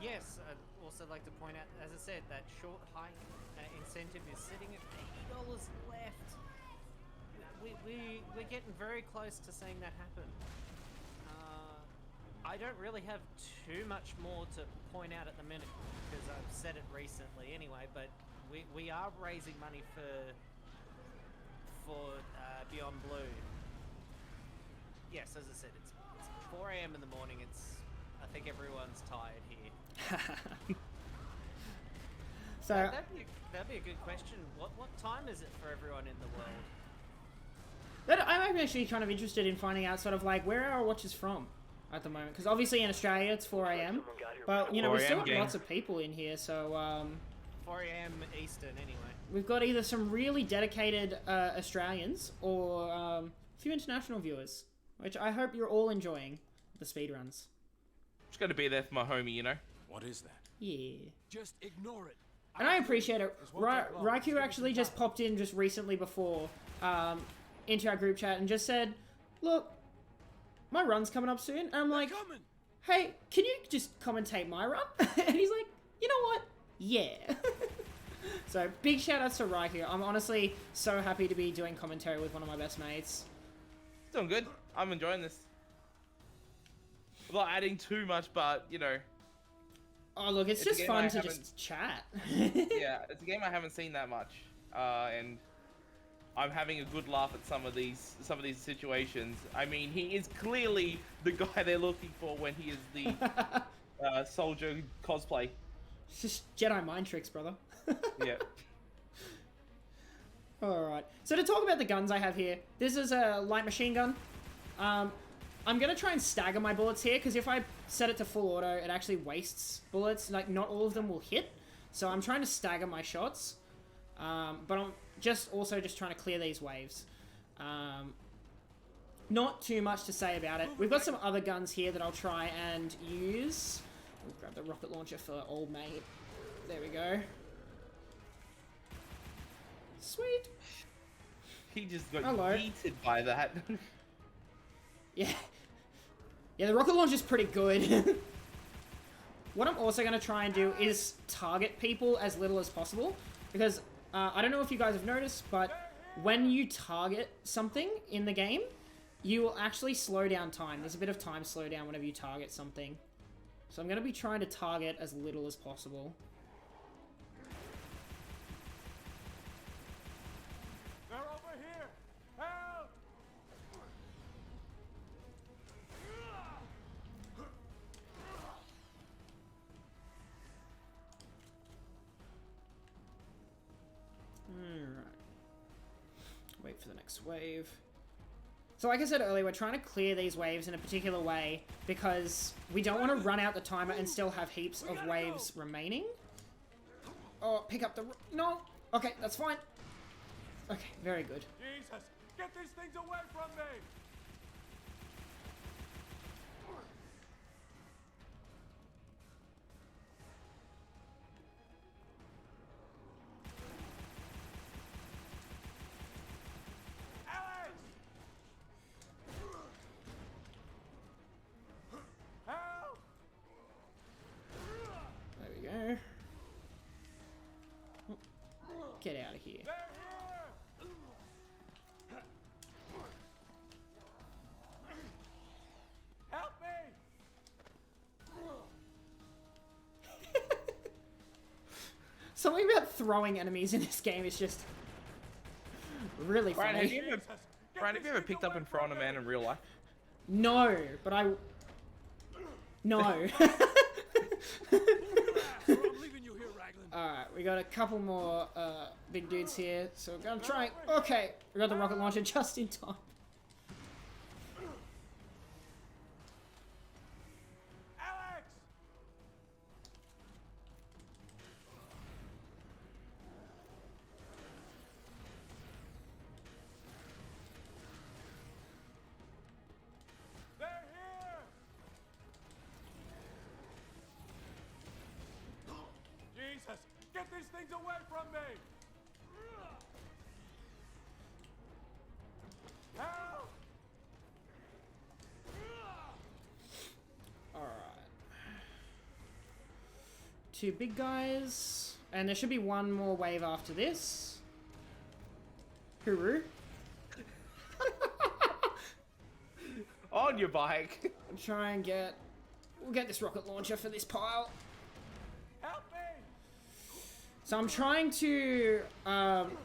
yes, I'd also like to point out, as I said, that short hike incentive is sitting at $80 left. We're getting very close to seeing that happen. I don't really have too much more to point out at the minute because I've said it recently anyway, but we are raising money for Beyond Blue. Yes, as I said, it's 4 AM in the morning. I think everyone's tired here. So that'd be a good question. What time is it for everyone in the world? I'm actually kind of interested in finding out sort of like where are our watches from at the moment, because obviously in Australia it's 4 AM, but you know we still have lots of people in here, so 4 AM Eastern anyway. We've got either some really dedicated Australians or a few international viewers, which I hope you're all enjoying the speedruns. Just got to be there for my homie, you know. What is that? Yeah. Just ignore it. And I appreciate it. Raikou actually just popped in just recently before into our group chat and just said, look, my run's coming up soon. And I'm like, hey, can you just commentate my run? And he's like, you know what? Yeah. So big shout outs to Rai here. I'm honestly so happy to be doing commentary with one of my best mates. It's doing good. I'm enjoying this. I'm not adding too much, but you know. Oh look, it's just fun to just chat. Yeah, it's a game I haven't seen that much, and I'm having a good laugh at some of these situations. I mean, he is clearly the guy they're looking for when he is the soldier cosplay. It's just Jedi mind tricks, brother. Yeah. Alright, so to talk about the guns I have here, this is a light machine gun. I'm going to try and stagger my bullets here, because if I set it to full auto, it actually wastes bullets. Like, not all of them will hit. So I'm trying to stagger my shots. But I'm also trying to clear these waves. Not too much to say about it. We've got some other guns here that I'll try and use. We'll grab the rocket launcher for old mate. There we go. Sweet. He just got Hello. yeeted by that. Yeah. Yeah, the rocket launch is pretty good. What I'm also going to try and do is target people as little as possible. Because, I don't know if you guys have noticed, but when you target something in the game, you will actually slow down time. There's a bit of time slowdown whenever you target something. So I'm going to be trying to target as little as possible. They're over here! Help! Alright. Wait for the next wave. So like I said earlier, we're trying to clear these waves in a particular way because we don't want to run out the timer and still have heaps of waves remaining. Oh, pick up the... No! Okay, that's fine. Okay, very good. Jesus! Get these things away from me! Alex! Help! There we go. Get out of here. They're here! Help me! Something about throwing enemies in this game is just really Brian, funny. have you ever picked up and thrown a man in real life? No, but I... No. I'm leaving you here, Raglan. Alright, we got a couple more big dudes here, so we're gonna try... Okay, we got the rocket launcher just in time. Alex! They're here! Jesus! Get these things away from me! Help! Alright. Two big guys. And there should be one more wave after this. Hooroo. On your bike. I'll try and get... We'll get this rocket launcher for this pile. Help me! So I'm trying to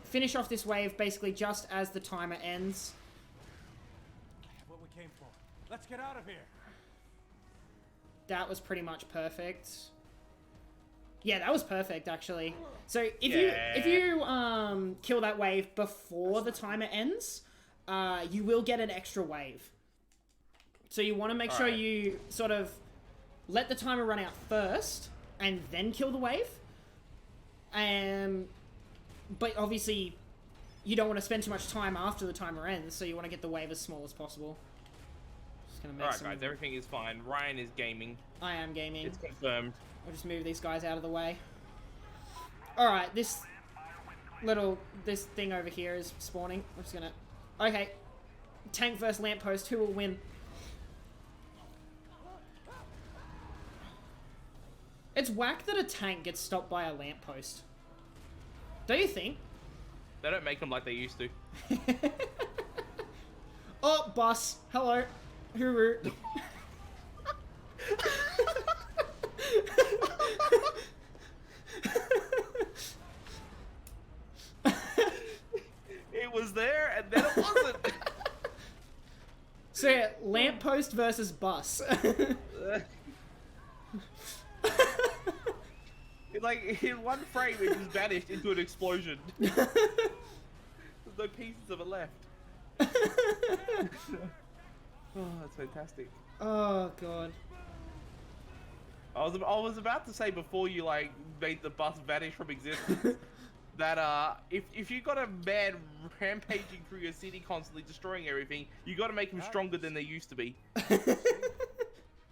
finish off this wave basically just as the timer ends. What we came for. Let's get out of here. That was pretty much perfect. Yeah, that was perfect actually. So if you kill that wave before the timer ends, you will get an extra wave. So you want to make sure you sort of let the timer run out first and then kill the wave. But obviously you don't want to spend too much time after the timer ends, so you want to get the wave as small as possible. Just gonna make Alright, some... guys, everything is fine. Ryan is gaming. I am gaming. It's confirmed. I'll just move these guys out of the way. Alright, this thing over here is spawning. I'm just gonna... Okay. Tank versus lamppost. Who will win? It's whack that a tank gets stopped by a lamppost. Don't you think? They don't make them like they used to. Oh, bus. Hello. Hooroo. It was there, and then it wasn't. So yeah, lamppost versus bus. Like, in one frame, it just vanished into an explosion. There's no pieces of it left. Oh, that's fantastic. Oh god. I was about to say before you like made the bus vanish from existence that if you got a man rampaging through your city constantly destroying everything, you got to make him stronger than they used to be.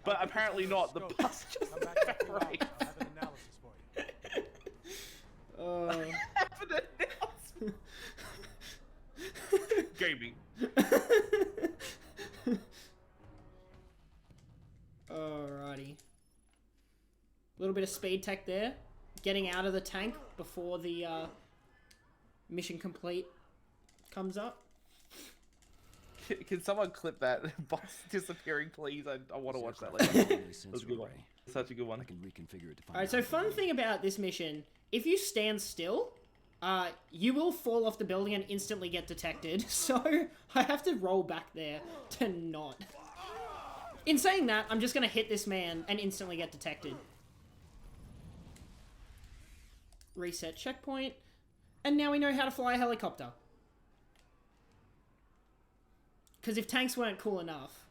But apparently not. The bus just Come back in 2 hours. evaporates. I'll have an analysis for you. Have an announcement. Gaming. Alrighty. A little bit of speed tech there. Getting out of the tank before the mission complete comes up. Can someone clip that bus disappearing, please? I want to watch that later. That's a good one. Such a good one. I can reconfigure it to find Alright, so fun thing about this mission, if you stand still, you will fall off the building and instantly get detected. So I have to roll back there to not. In saying that, I'm just going to hit this man and instantly get detected. Reset checkpoint. And now we know how to fly a helicopter. Because if tanks weren't cool enough.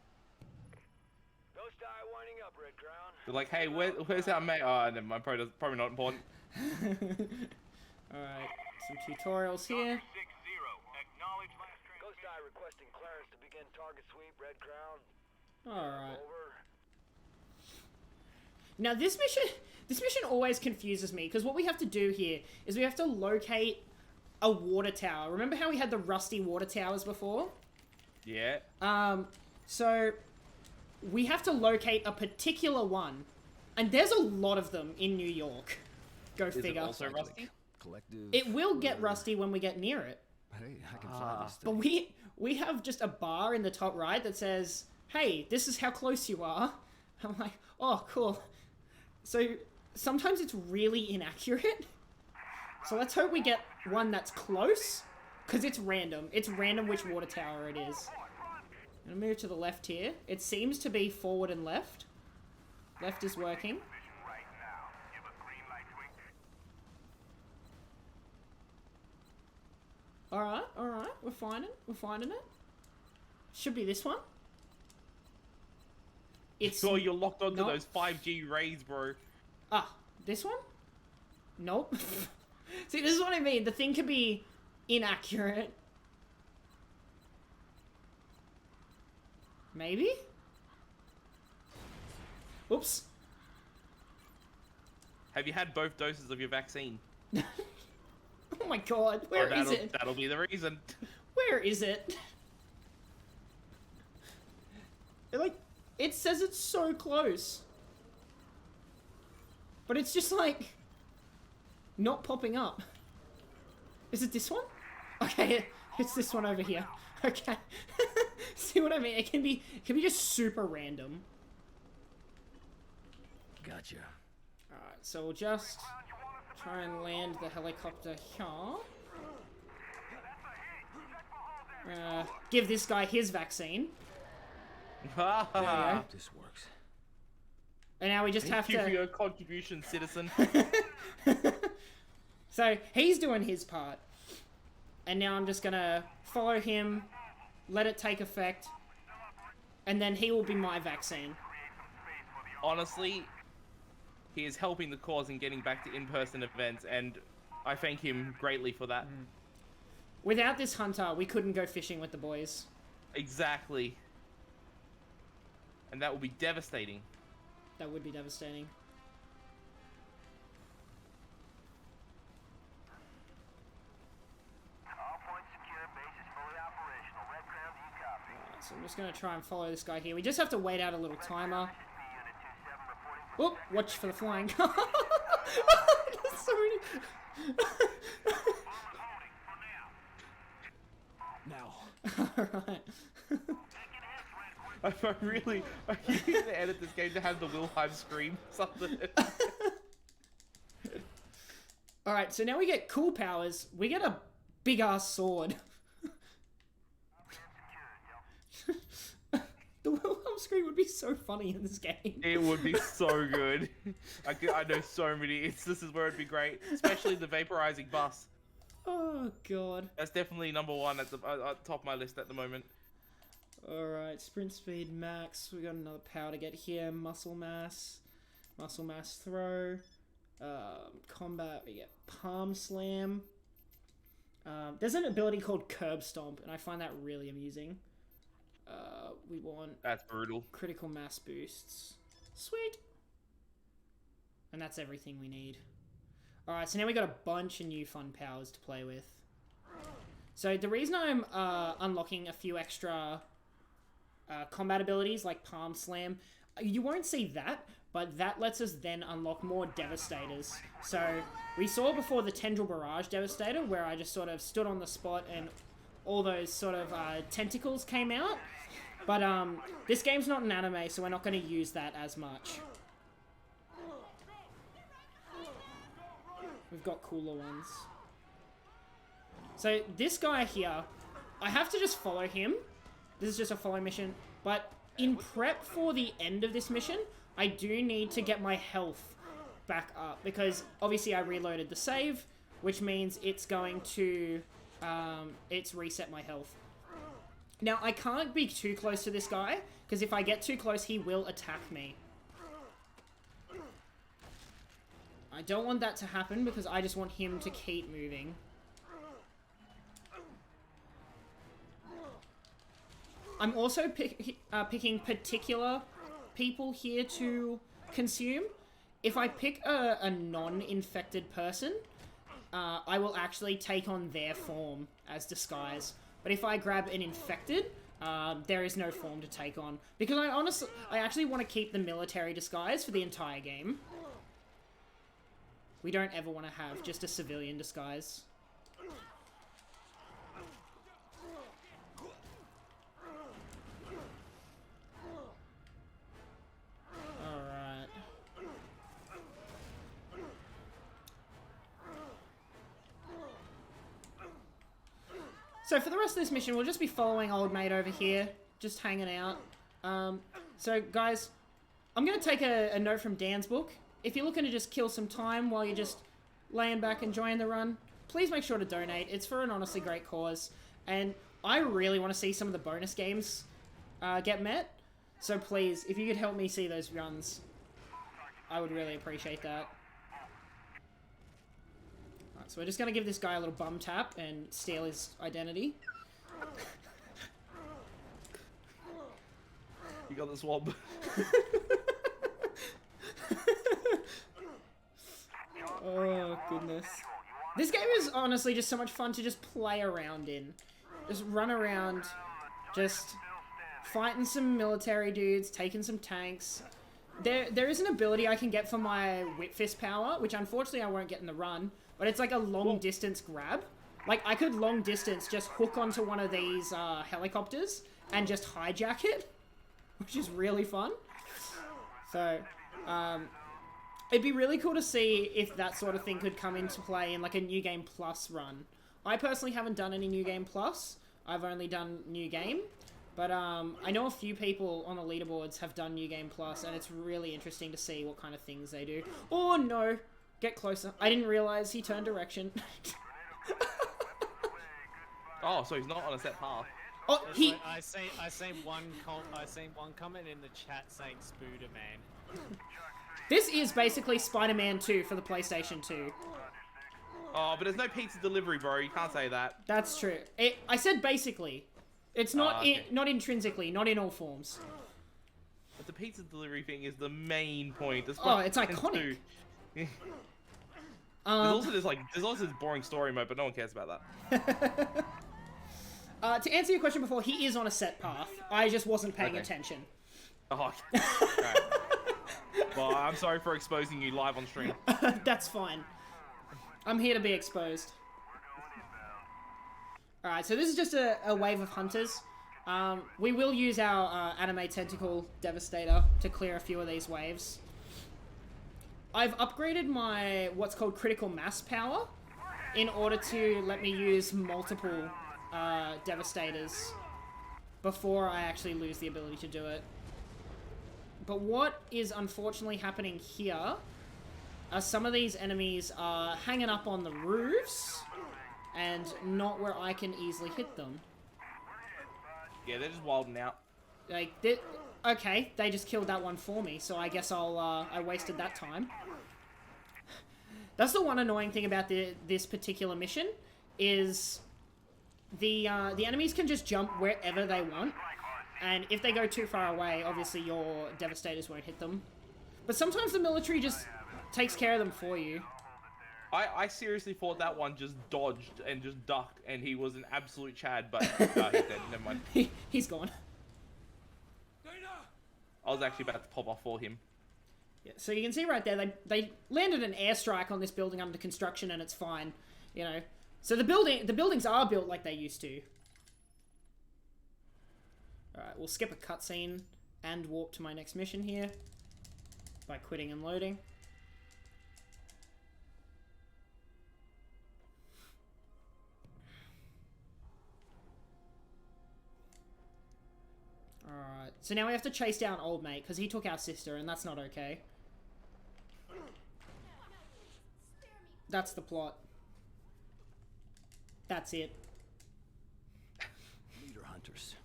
Don't start winding up, Red Crown. They're like, hey, where's our mate? Oh, never mind. Probably not important. Alright, some tutorials here. 60. Acknowledge last transmission. Ghost Eye requesting clearance to begin target sweep, Red Crown. Alright. Over. Now this mission always confuses me, because what we have to do here is we have to locate a water tower. Remember how we had the rusty water towers before? Yeah. So we have to locate a particular one, and there's a lot of them in New York. Go Is figure. it also rusty? collective. It will get rusty when we get near it. Hey, I can fly this But thing. we have just a bar in the top right that says, hey, this is how close you are. I'm like, oh, cool. So sometimes it's really inaccurate. So let's hope we get one that's close, because it's random. It's random which water tower it is. I'm gonna move to the left here. It seems to be forward and left. Left is working. Right now. Give a green light to Alright, we're finding it. Should be this one. It's So you're locked onto Nope. those 5G rays, bro. This one? Nope. See, this is what I mean. The thing could be inaccurate. Maybe? Oops. Have you had both doses of your vaccine? Oh my god, where is it? That'll be the reason. Where is it? It says it's so close. But it's just like, not popping up. Is it this one? Okay, it's this one over here. Okay. See what I mean? It can be just super random. Gotcha. Alright, so we'll just try and land the helicopter here. Give this guy his vaccine. Ah, This works. And now we just have Thank you for to... your contribution, citizen. So, he's doing his part. And now I'm just gonna follow him, let it take effect, and then he will be my vaccine. Honestly, he is helping the cause in getting back to in-person events, and I thank him greatly for that. Without this hunter, we couldn't go fishing with the boys. Exactly. And that will be devastating. That would be devastating. all points secure. Base is fully operational. Red Crown, do you copy? So I'm just gonna try and follow this guy here. We just have to wait out a little timer. SSP Unit 27 reporting for Oop, watch for the flying car. There's so many... Now. Alright. I really, I need to edit this game to have the Wilhelm scream something. Alright, so now we get cool powers. We get a big ass sword. The Wilhelm scream would be so funny in this game. It would be so good. I know so many instances where it'd be great, especially the vaporizing bus. Oh god. That's definitely number one at the top of my list at the moment. Alright, sprint speed max. We got another power to get here. Muscle mass throw. Combat, we get palm slam. There's an ability called curb stomp, and I find that really amusing. We want That's brutal. critical mass boosts. Sweet. And that's everything we need. Alright, so now we got a bunch of new fun powers to play with. So the reason I'm unlocking a few extra combat abilities like palm slam, you won't see that, but that lets us then unlock more devastators. So we saw before the tendril barrage devastator where I just sort of stood on the spot and all those sort of tentacles came out. But this game's not an anime, so we're not going to use that as much. We've got cooler ones. So this guy here, I have to just follow him. This is just a follow mission. But in prep for the end of this mission, I do need to get my health back up. Because obviously I reloaded the save, which means it's going to... it's reset my health. Now, I can't be too close to this guy, because if I get too close, he will attack me. I don't want that to happen, because I just want him to keep moving. I'm also picking particular people here to consume. If I pick a non-infected person, I will actually take on their form as disguise. But if I grab an infected, there is no form to take on. Because I actually want to keep the military disguise for the entire game. We don't ever want to have just a civilian disguise. Alright. So for the rest of this mission, we'll just be following old mate over here, just hanging out. So guys, I'm going to take a note from Dan's book. If you're looking to just kill some time while you're just laying back enjoying the run, please make sure to donate. It's for an honestly great cause. And I really want to see some of the bonus games get met. So please, if you could help me see those runs, I would really appreciate that. Alright, so we're just going to give this guy a little bum tap and steal his identity. You got the swab. Oh, goodness. This game is honestly just so much fun to just play around in. Just run around, just fighting some military dudes, taking some tanks. There is an ability I can get for my Whip Fist power, which unfortunately I won't get in the run, but it's like a long distance grab. Like, I could long distance just hook onto one of these helicopters and just hijack it, which is really fun. So, it'd be really cool to see if that sort of thing could come into play in like a New Game Plus run. I personally haven't done any New Game Plus. I've only done New Game. But I know a few people on the leaderboards have done New Game Plus, and it's really interesting to see what kind of things they do. Oh no! Get closer. I didn't realize he turned direction. Oh, so he's not on a set path. Oh, he... Like, I seen one comment in the chat saying Spooderman. This is basically Spider-Man 2 for the PlayStation 2. Oh, but there's no pizza delivery, bro. You can't say that. That's true. I said basically. It's not okay. not intrinsically, not in all forms. But the pizza delivery thing is the main point. Oh, it's iconic. There's also this boring story mode, but no one cares about that. To answer your question before, he is on a set path. I just wasn't paying attention. Oh, okay. Right. Well, I'm sorry for exposing you live on stream. That's fine. I'm here to be exposed. Alright, so this is just a wave of hunters. We will use our anime tentacle devastator to clear a few of these waves. I've upgraded my what's called critical mass power in order to let me use multiple devastators before I actually lose the ability to do it. But what is unfortunately happening here are some of these enemies are hanging up on the roofs and not where I can easily hit them. Yeah, they're just wilding out. Like, okay, they just killed that one for me, so I guess I wasted that time. That's the one annoying thing about this particular mission, is the enemies can just jump wherever they want, and if they go too far away, obviously your devastators won't hit them. But sometimes the military just takes care of them for you. I seriously thought that one just dodged and just ducked, and he was an absolute Chad, but he's dead. Never mind. He's gone. I was actually about to pop off for him. Yeah, so you can see right there, they landed an airstrike on this building under construction, and it's fine, you know. So the buildings are built like they used to. All right, we'll skip a cutscene and warp to my next mission here by quitting and loading. Alright, so now we have to chase down old mate, because he took our sister, and that's not okay. That's the plot. That's it. Leader hunters.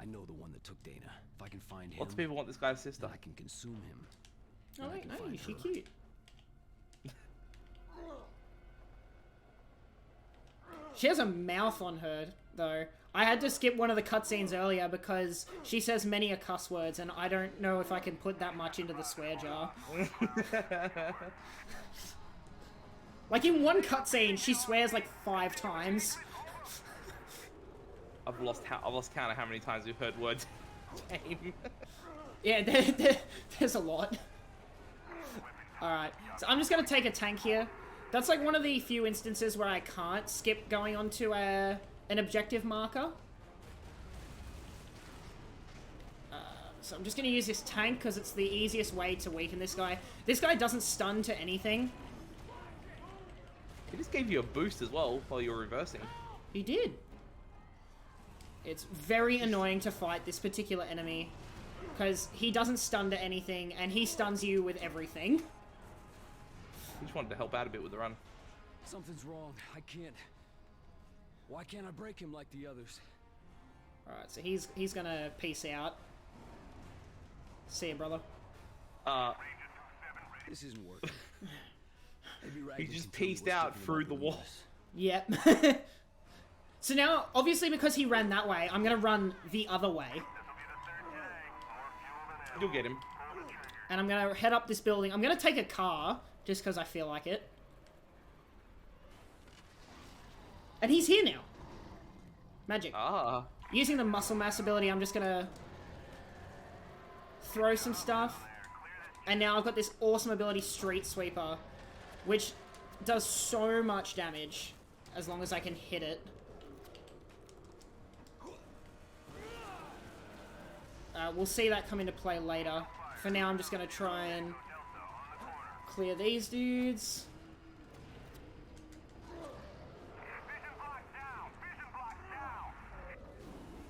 I know the one that took Dana. If I can find him, Lots of people want this guy's sister. then I can consume him. Oh Then I wait, can no, find she's her. cute. She has a mouth on her, though. I had to skip one of the cutscenes earlier because she says many a cuss words, and I don't know if I can put that much into the swear jar. Like, in one cutscene, she swears like 5 times. I've lost count of how many times we've heard words. Game. Yeah, there's a lot. Alright, so I'm just gonna take a tank here. That's like one of the few instances where I can't skip going onto an objective marker. So I'm just gonna use this tank because it's the easiest way to weaken this guy. This guy doesn't stun to anything. He just gave you a boost as well while you were reversing. He did. It's very annoying to fight this particular enemy because he doesn't stun to anything and he stuns you with everything. He just wanted to help out a bit with the run. Something's wrong. I can't. Why can't I break him like the others? Alright, so he's gonna peace out. See ya, brother. This isn't working. He just pieced out through the wall. Yep. So now, obviously because he ran that way, I'm gonna run the other way. You'll get him. And I'm gonna head up this building. I'm gonna take a car, just because I feel like it. And he's here now. Magic. Ah. Using the muscle mass ability, I'm just gonna throw some stuff. And now I've got this awesome ability, Street Sweeper, which does so much damage as long as I can hit it. We'll see that come into play later. For now, I'm just going to try and clear these dudes.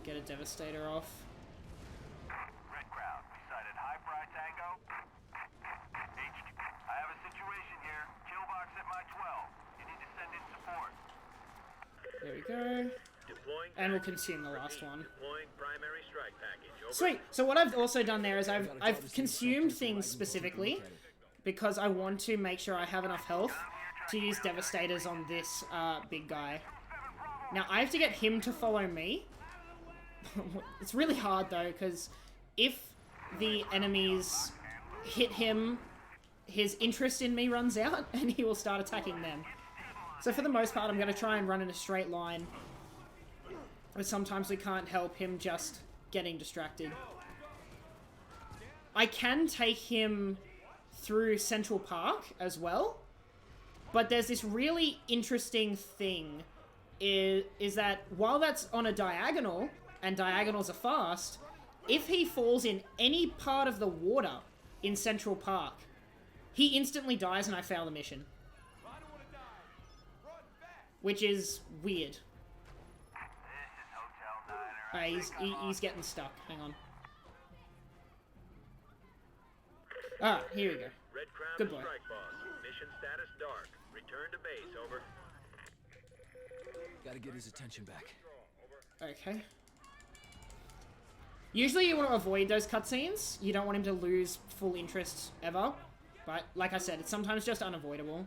Get a Devastator off. Red Crowd, we sighted High Fry Tango. HQ, I have a situation here. Killbox at my 12. You need to send in support. There we go. Deploying And we'll package. consume the last Repeat, one. Deploying primary strike package. Over. Sweet. So what I've also done there is I've consumed things specifically because I want to make sure I have enough health to use Devastators on this big guy. Now I have to get him to follow me. It's really hard though because if the enemies hit him, his interest in me runs out and he will start attacking them. So for the most part, I'm going to try and run in a straight line. But sometimes we can't help him just getting distracted. I can take him through Central Park as well. But there's this really interesting thing is that while that's on a diagonal, and diagonals are fast, if he falls in any part of the water in Central Park, he instantly dies and I fail the mission. Which is weird. He's getting stuck. Hang on. Ah, here we go. Red Crown Good to boy. strike boss. Mission status dark. Return to base, over. Gotta get his attention back. Okay. Usually you want to avoid those cutscenes. You don't want him to lose full interest ever. But, like I said, it's sometimes just unavoidable.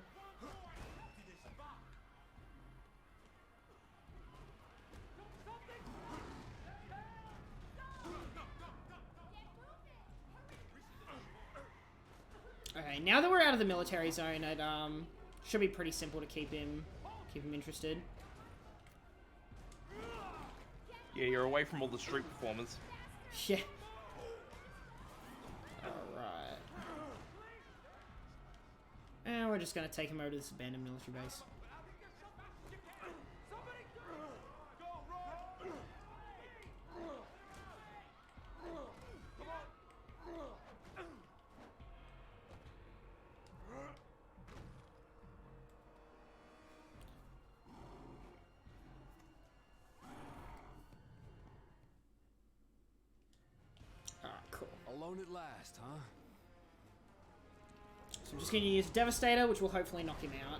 Okay, now that we're out of the military zone, it should be pretty simple to keep him interested. Yeah, you're away from all the street performers. Yeah. Alright. And we're just gonna take him over to this abandoned military base. Alone at last, huh? So I'm just going to use Devastator, which will hopefully knock him out.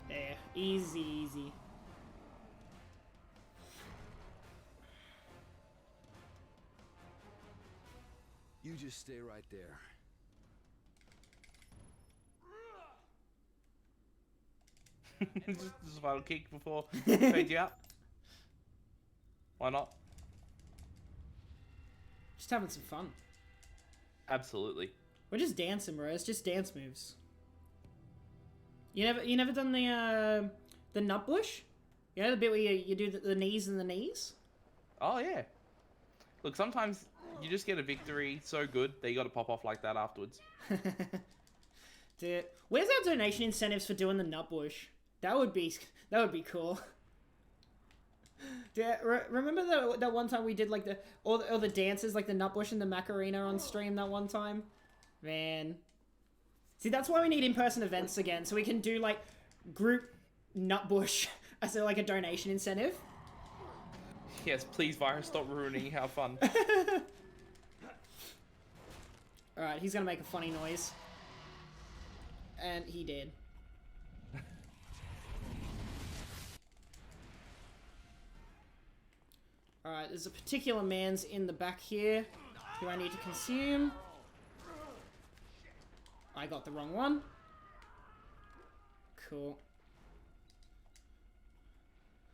There. Easy, easy. You just stay right there. Just a final kick before fade you out. Why not? Just having some fun. Absolutely. We're just dancing, bro. It's just dance moves. You never done the nut bush? You know the bit where you do the knees and the knees? Oh yeah. Look, sometimes you just get a victory so good that you got to pop off like that afterwards. Dude, where's our donation incentives for doing the nut bush? That would be cool. Dude, remember that one time we did like all the dances, like the nutbush and the Macarena on stream that one time? Man. See, that's why we need in-person events again, so we can do like group nutbush as like a donation incentive. Yes, please, virus, stop ruining our fun. Alright, he's gonna make a funny noise. And he did. Alright, there's a particular man's in the back here who I need to consume. I got the wrong one. Cool.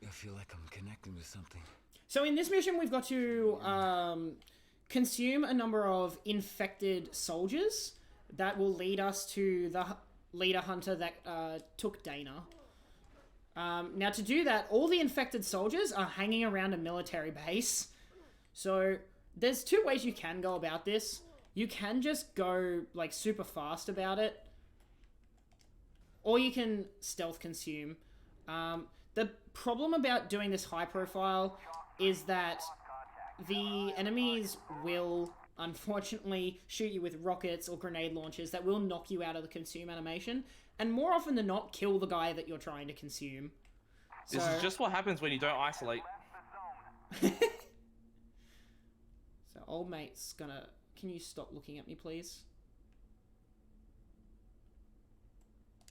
I feel like I'm connecting with something. So in this mission, we've got to consume a number of infected soldiers that will lead us to the leader hunter that took Dana. Now to do that, all the infected soldiers are hanging around a military base. So there's two ways you can go about this. You can just go like super fast about it, or you can stealth consume. The problem about doing this high profile is that the enemies will unfortunately shoot you with rockets or grenade launchers that will knock you out of the consume animation, and more often than not kill the guy that you're trying to consume. This is just what happens when you don't isolate. So old mate's gonna... Can you stop looking at me, please?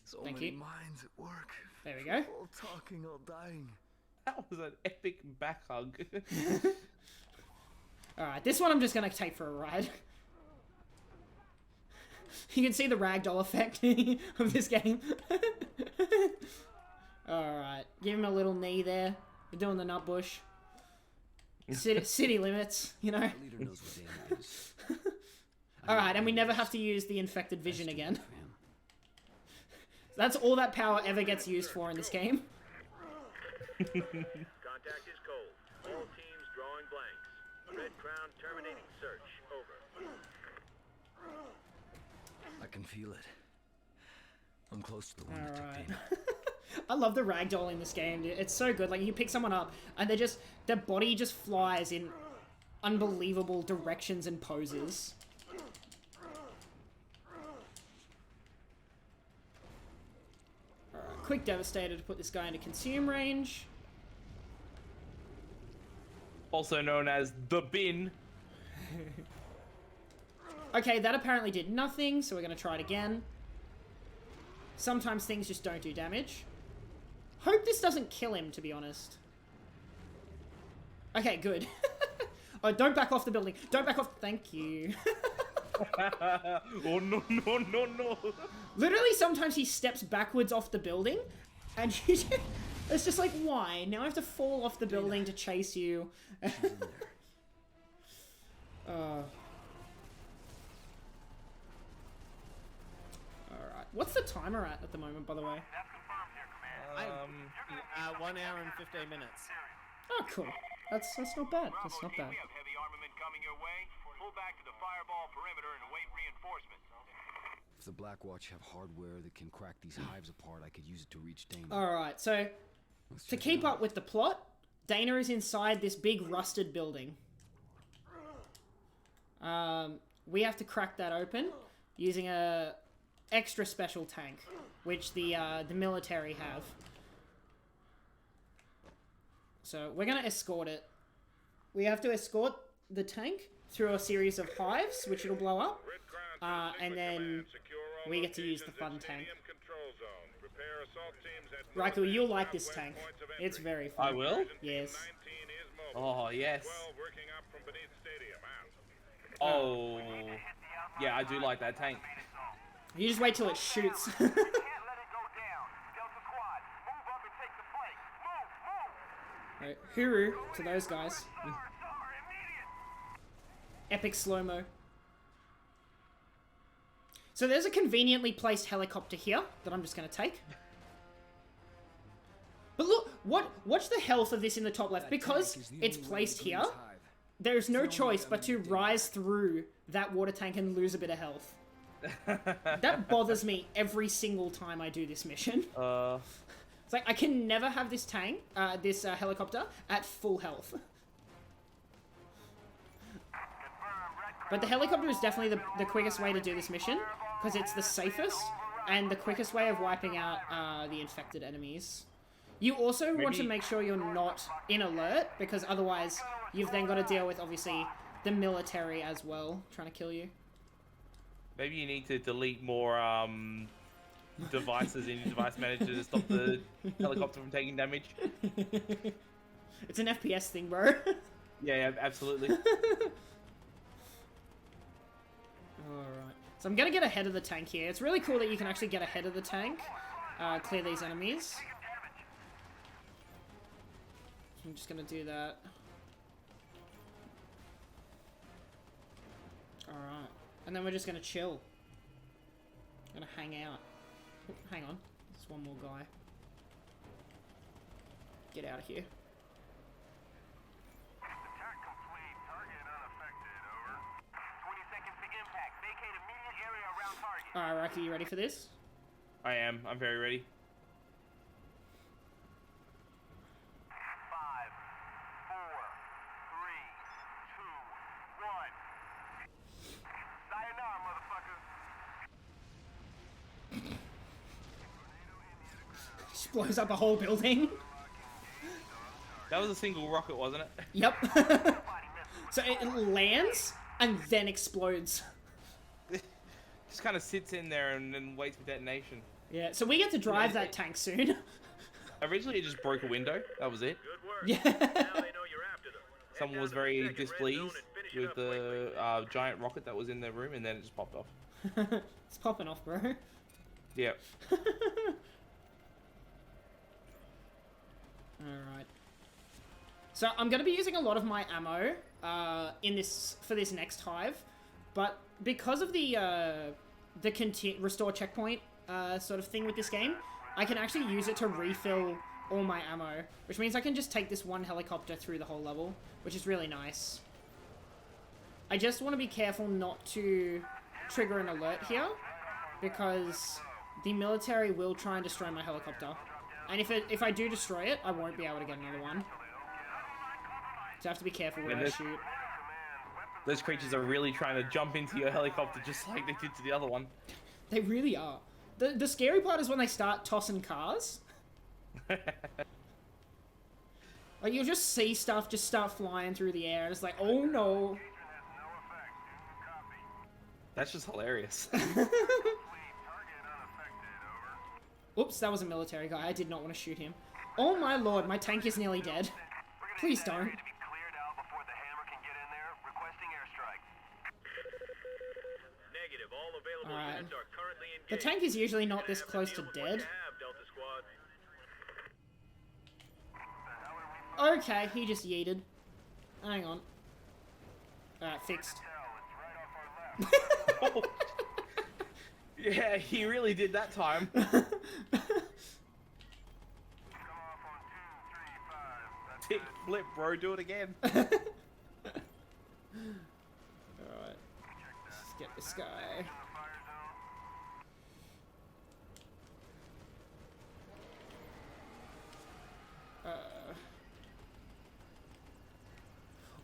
So Thank many you. minds at work. There we go. All talking, all dying. That was an epic back hug. Alright, this one I'm just gonna take for a ride. You can see the ragdoll effect of this game. Alright, give him a little knee there. We're doing the nut bush. City limits, you know. The leader knows what Dana is. Alright, and we never have to use the infected vision again. That's all that power ever gets used for in this game. Contact is cold. All teams drawing blanks. Red Crown terminating search. Over. I can feel it. I'm close to the one that took Alright. payment. I love the ragdoll in this game, dude. It's so good. Like, you pick someone up, and their body just flies in unbelievable directions and poses. Alright, quick Devastator to put this guy into consume range. Also known as the bin. Okay, that apparently did nothing, so we're gonna try it again. Sometimes things just don't do damage. Hope this doesn't kill him, to be honest. Okay, good. Oh, don't back off the building. Don't back off. Thank you. Oh, no, no, no, no. Literally, sometimes he steps backwards off the building, and you just, it's just like, why? Now I have to fall off the building to chase you. Alright. What's the timer at the moment, by the way? That's confirmed here, Command. 1 hour and 15 minutes. Oh, cool. That's not bad. That's not bad. We have heavy armament coming your way. Pull back to the fireball perimeter and await reinforcements. If the Blackwatch have hardware that can crack these hives apart, I could use it to reach Dana. Alright, so Let's to check it keep out. up with the plot, Dana is inside this big rusted building. We have to crack that open using a extra special tank, which the military have. So we're gonna escort it. We have to escort the tank through a series of hives, which it'll blow up, and then we get to use the fun tank. Raikou, you'll like this tank. It's very fun. I will? Yes. Oh, yes. Oh. Yeah, I do like that tank. You just wait till it shoots. Can't let it go down. Delta Squad, move up and take the flank. Move, move. Right, hooroo to those guys. SAR, immediate. Epic slow-mo. So there's a conveniently placed helicopter here that I'm just going to take. But look, watch the health of this in the top left. Because it's placed here, there's no choice but to rise through that water tank and lose a bit of health. That bothers me every single time I do this mission. It's like, I can never have this tank, this helicopter, at full health. But the helicopter is definitely the quickest way to do this mission, because it's the safest, and the quickest way of wiping out the infected enemies. You also want to make sure you're not in alert, because otherwise you've then got to deal with, obviously, the military as well, trying to kill you. Maybe you need to delete more devices in your device manager to stop the helicopter from taking damage. It's an FPS thing, bro. Yeah, absolutely. Alright. So I'm going to get ahead of the tank here. It's really cool that you can actually get ahead of the tank, clear these enemies. So I'm just going to do that. Alright. And then we're just going to chill. Gonna hang out. Oh, hang on. There's one more guy. Get out of here. Attack complete. Target unaffected. Over. 20 seconds to impact. Vacate immediate area around target. Alright, Raki, you ready for this? I am. I'm very ready. 5, 4, 3, 2, 1. Sayonara, motherfucker. Just blows up a whole building. That was a single rocket, wasn't it? Yep. So it lands and then explodes. Just kind of sits in there and then waits for detonation. Yeah, so we get to drive that tank soon. Originally, it just broke a window. That was it. Good work. Yeah. Now they know you're after them. Head Someone down was to the very second red zone displeased and finish it with up quickly. the giant rocket that was in their room, and then it just popped off. It's popping off, bro. Yeah. Alright. So I'm going to be using a lot of my ammo for this next hive, but because of the restore checkpoint sort of thing with this game, I can actually use it to refill all my ammo, which means I can just take this one helicopter through the whole level, which is really nice. I just want to be careful not to trigger an alert here, because the military will try and destroy my helicopter. And if I do destroy it, I won't be able to get another one. So I have to be careful when I shoot. Those creatures are really trying to jump into your helicopter just like they did to the other one. They really are. The scary part is when they start tossing cars. Like, you'll just see stuff just start flying through the air, and it's like, oh no. That's just hilarious. Oops, that was a military guy. I did not want to shoot him. Oh my lord, my tank is nearly dead. Please don't. Alright. The tank is usually not this close to dead. Okay, he just yeeted. Hang on. Alright, fixed. Yeah, he really did that time. Tick, flip, bro, do it again. Alright. Let's get this guy.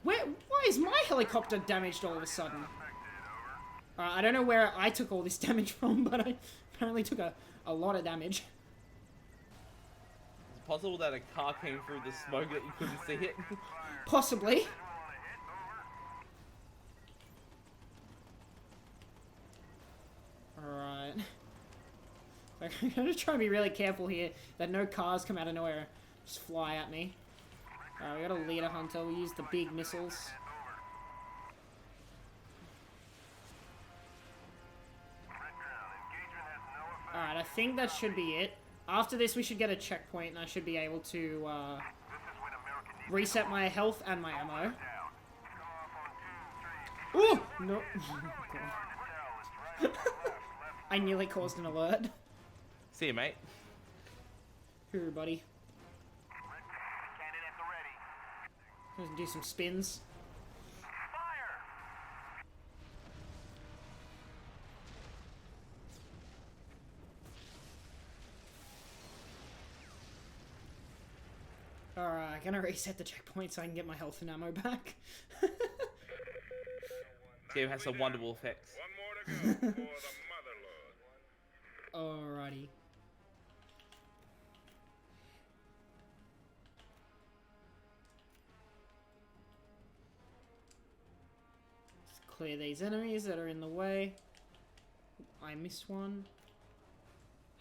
Why is my helicopter damaged all of a sudden? I don't know where I took all this damage from, but I apparently took a lot of damage. Is it possible that a car came through the smoke that you couldn't see it? Possibly. Alright. I'm gonna try and be really careful here that no cars come out of nowhere, just fly at me. Alright, we got a leader hunter, we use the big missiles. Alright, I think that should be it. After this we should get a checkpoint and I should be able to reset my health and my ammo. Ooh! No. I nearly caused an alert. See you, mate. Here, buddy. Let's do some spins. Alright, gonna reset the checkpoint so I can get my health and ammo back. This game has some wonderful effects. One more to go for the Motherlode. Alrighty. Let's clear these enemies that are in the way. I missed one.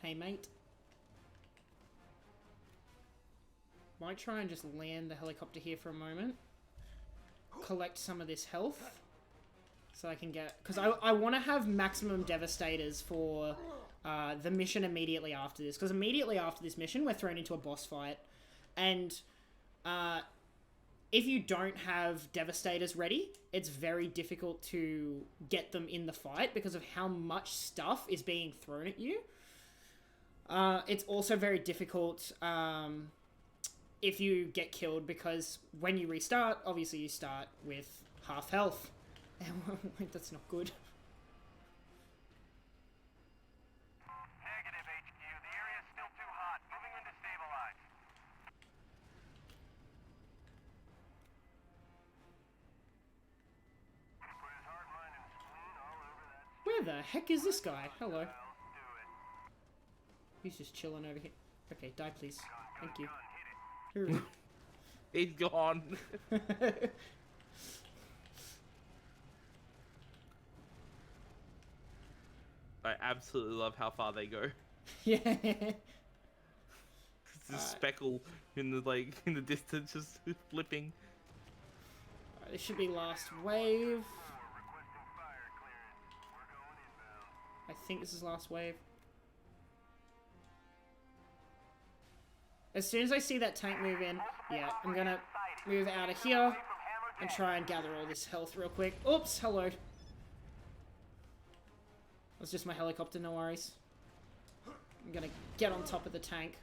Hey, mate. Might try and just land the helicopter here for a moment. Collect some of this health. So I can get... Because I want to have maximum devastators for the mission immediately after this. Because immediately after this mission, we're thrown into a boss fight. And if you don't have devastators ready, it's very difficult to get them in the fight because of how much stuff is being thrown at you. It's also very difficult... if you get killed, because when you restart, obviously you start with half health. That's not good. Negative, HQ. The area's still too hot. Moving in to stabilize. Put his heart, mind, and spleen all over that. Where the heck is this guy? Hello. He's just chilling over here. Okay, die please. Thank you. He's gone. I absolutely love how far they go. Yeah. It's a speckle in the distance, just flipping. Alright, this should be last wave. I think this is last wave. As soon as I see that tank move in, yeah, I'm gonna move out of here and try and gather all this health real quick. Oops, hello. That's just my helicopter, no worries. I'm gonna get on top of the tank.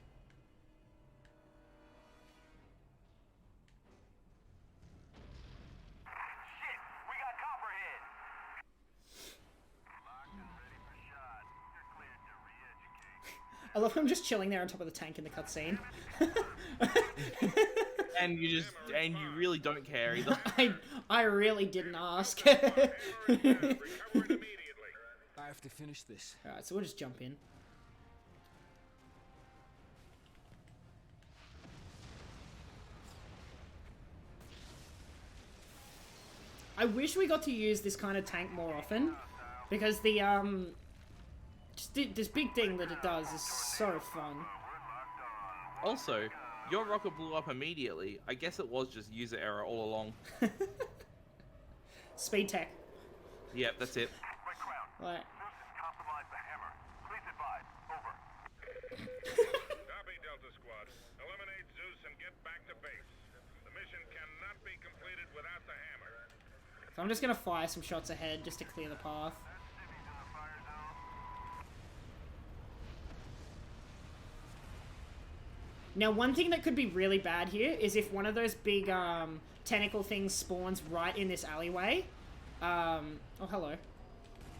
Shit! We got Copperhead! Locked and ready for shot. You're cleared to re-educate. I love him just chilling there on top of the tank in the cutscene. And you really don't care either. I really didn't ask. I have to finish this. Alright, so we'll just jump in. I wish we got to use this kind of tank more often, because the this big thing that it does is so fun. Also, your rocket blew up immediately. I guess it was just user error all along. Speed tech. Yep, that's it. Red Crown. Right. Zeus has compromised the hammer. Please advise. Over. Copy, Delta Squad. Eliminate Zeus and get back to base. The mission cannot be completed without the hammer. So I'm just gonna fire some shots ahead just to clear the path. Now, one thing that could be really bad here is if one of those big tentacle things spawns right in this alleyway. Oh, hello.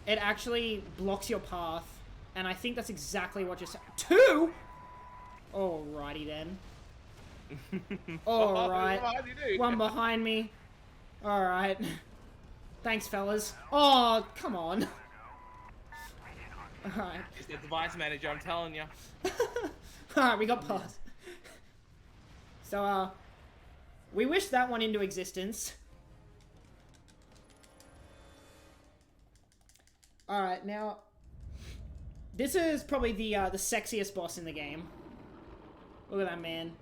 It actually blocks your path, and I think that's exactly what just... Two?! Alrighty then. Alright. One behind me. Alright. Thanks, fellas. Oh, come on. Alright. It's the device manager, I'm telling you. Alright, we got past. So, we wished that one into existence. Alright, now... This is probably the sexiest boss in the game. Look at that man.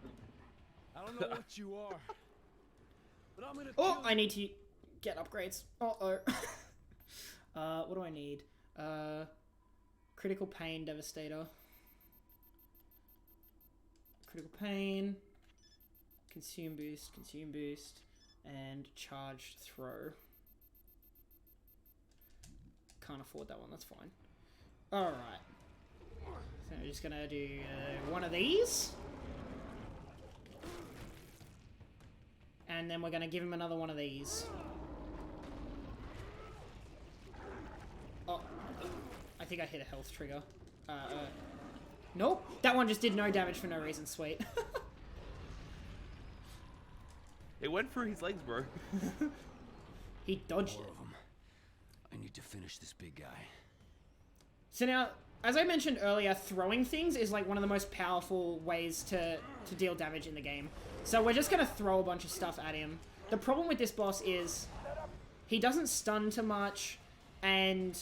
I don't know what you are, but I'm gonna Oh, I need to get upgrades. Uh-oh. What do I need? Critical Pain Devastator. Critical Pain. Consume Boost, and Charged Throw. Can't afford that one, that's fine. Alright. So we're just gonna do one of these. And then we're gonna give him another one of these. Oh, I think I hit a health trigger. Nope, that one just did no damage for no reason, sweet. It went through his legs, bro. He dodged More it. of them. I need to finish this big guy. So now, as I mentioned earlier, throwing things is like one of the most powerful ways to deal damage in the game. So we're just gonna throw a bunch of stuff at him. The problem with this boss is he doesn't stun too much, and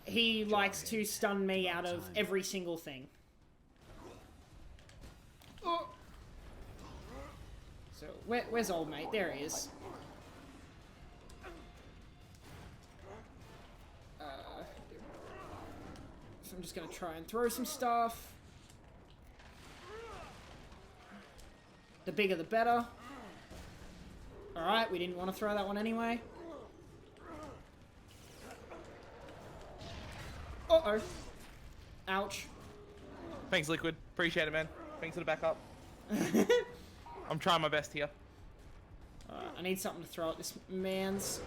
he likes to stun me out of every single thing. Oh. So where's old mate? There he is. So I'm just gonna try and throw some stuff. The bigger the better. Alright, we didn't want to throw that one anyway. Uh-oh. Ouch. Thanks, Liquid. Appreciate it, man. Thanks for the backup. I'm trying my best here. I need something to throw at this man's.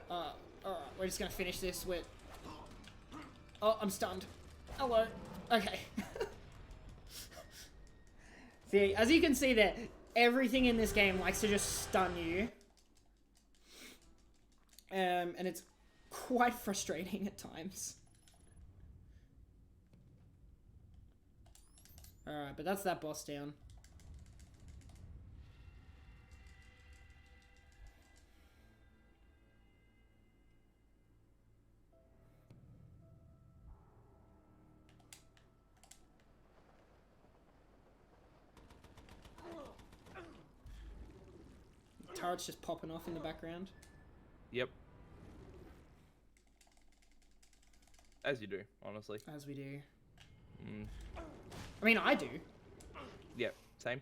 Alright, we're just gonna finish this with... Oh, I'm stunned. Hello. Okay. See, as you can see there, everything in this game likes to just stun you. And it's quite frustrating at times. Alright, but that's that boss down. Turret's just popping off in the background. Yep. As you do, honestly. As we do. Mm. I mean, I do. Yep, same.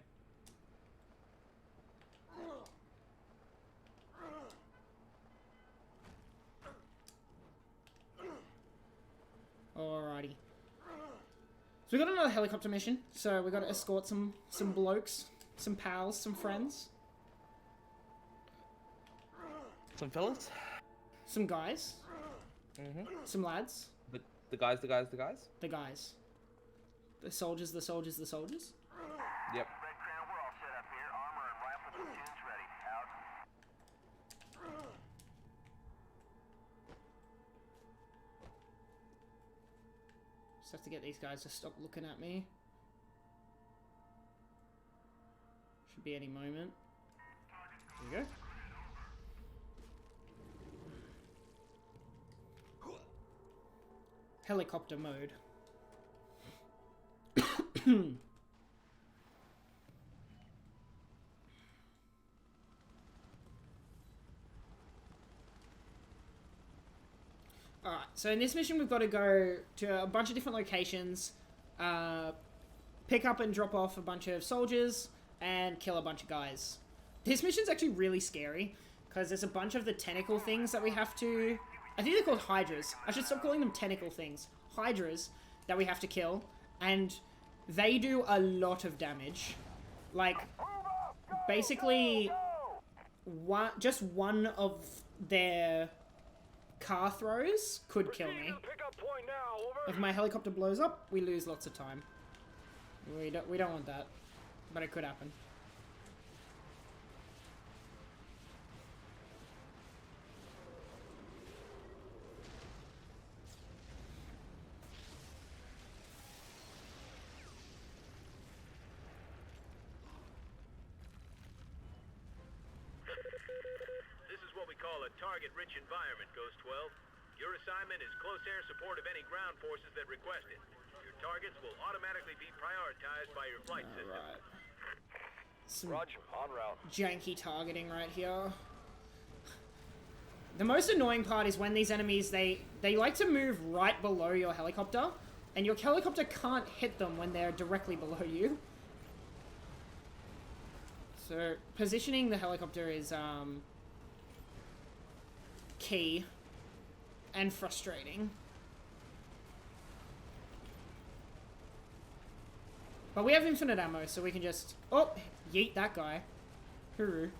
Alrighty. So we got another helicopter mission. So we got to escort some blokes, some pals, some friends. Some fellas. Some guys. Mm-hmm. Some lads. The guys. The guys. The soldiers. Yep. Red Crown, we're all set up here. Armor and rifle platoons ready. Out. Just have to get these guys to stop looking at me. Should be any moment. There we go. Helicopter mode. Alright, so in this mission we've got to go to a bunch of different locations, pick up and drop off a bunch of soldiers, and kill a bunch of guys. This mission's actually really scary, because there's a bunch of the tentacle things that we have to... I think they're called hydras. I should stop calling them tentacle things. Hydras that we have to kill, and they do a lot of damage. Like, basically, just one of their car throws could kill me. If my helicopter blows up, we lose lots of time. We don't want that, but it could happen. Call a target-rich environment, Ghost 12. Your assignment is close air support of any ground forces that request it. Your targets will automatically be prioritized by your flight system. Alright. Some Roger, en route. janky targeting right here. The most annoying part is when these enemies, they like to move right below your helicopter, and your helicopter can't hit them when they're directly below you. So, positioning the helicopter is, key and frustrating. But we have infinite ammo, so we can just... Oh! Yeet that guy. Hooroo.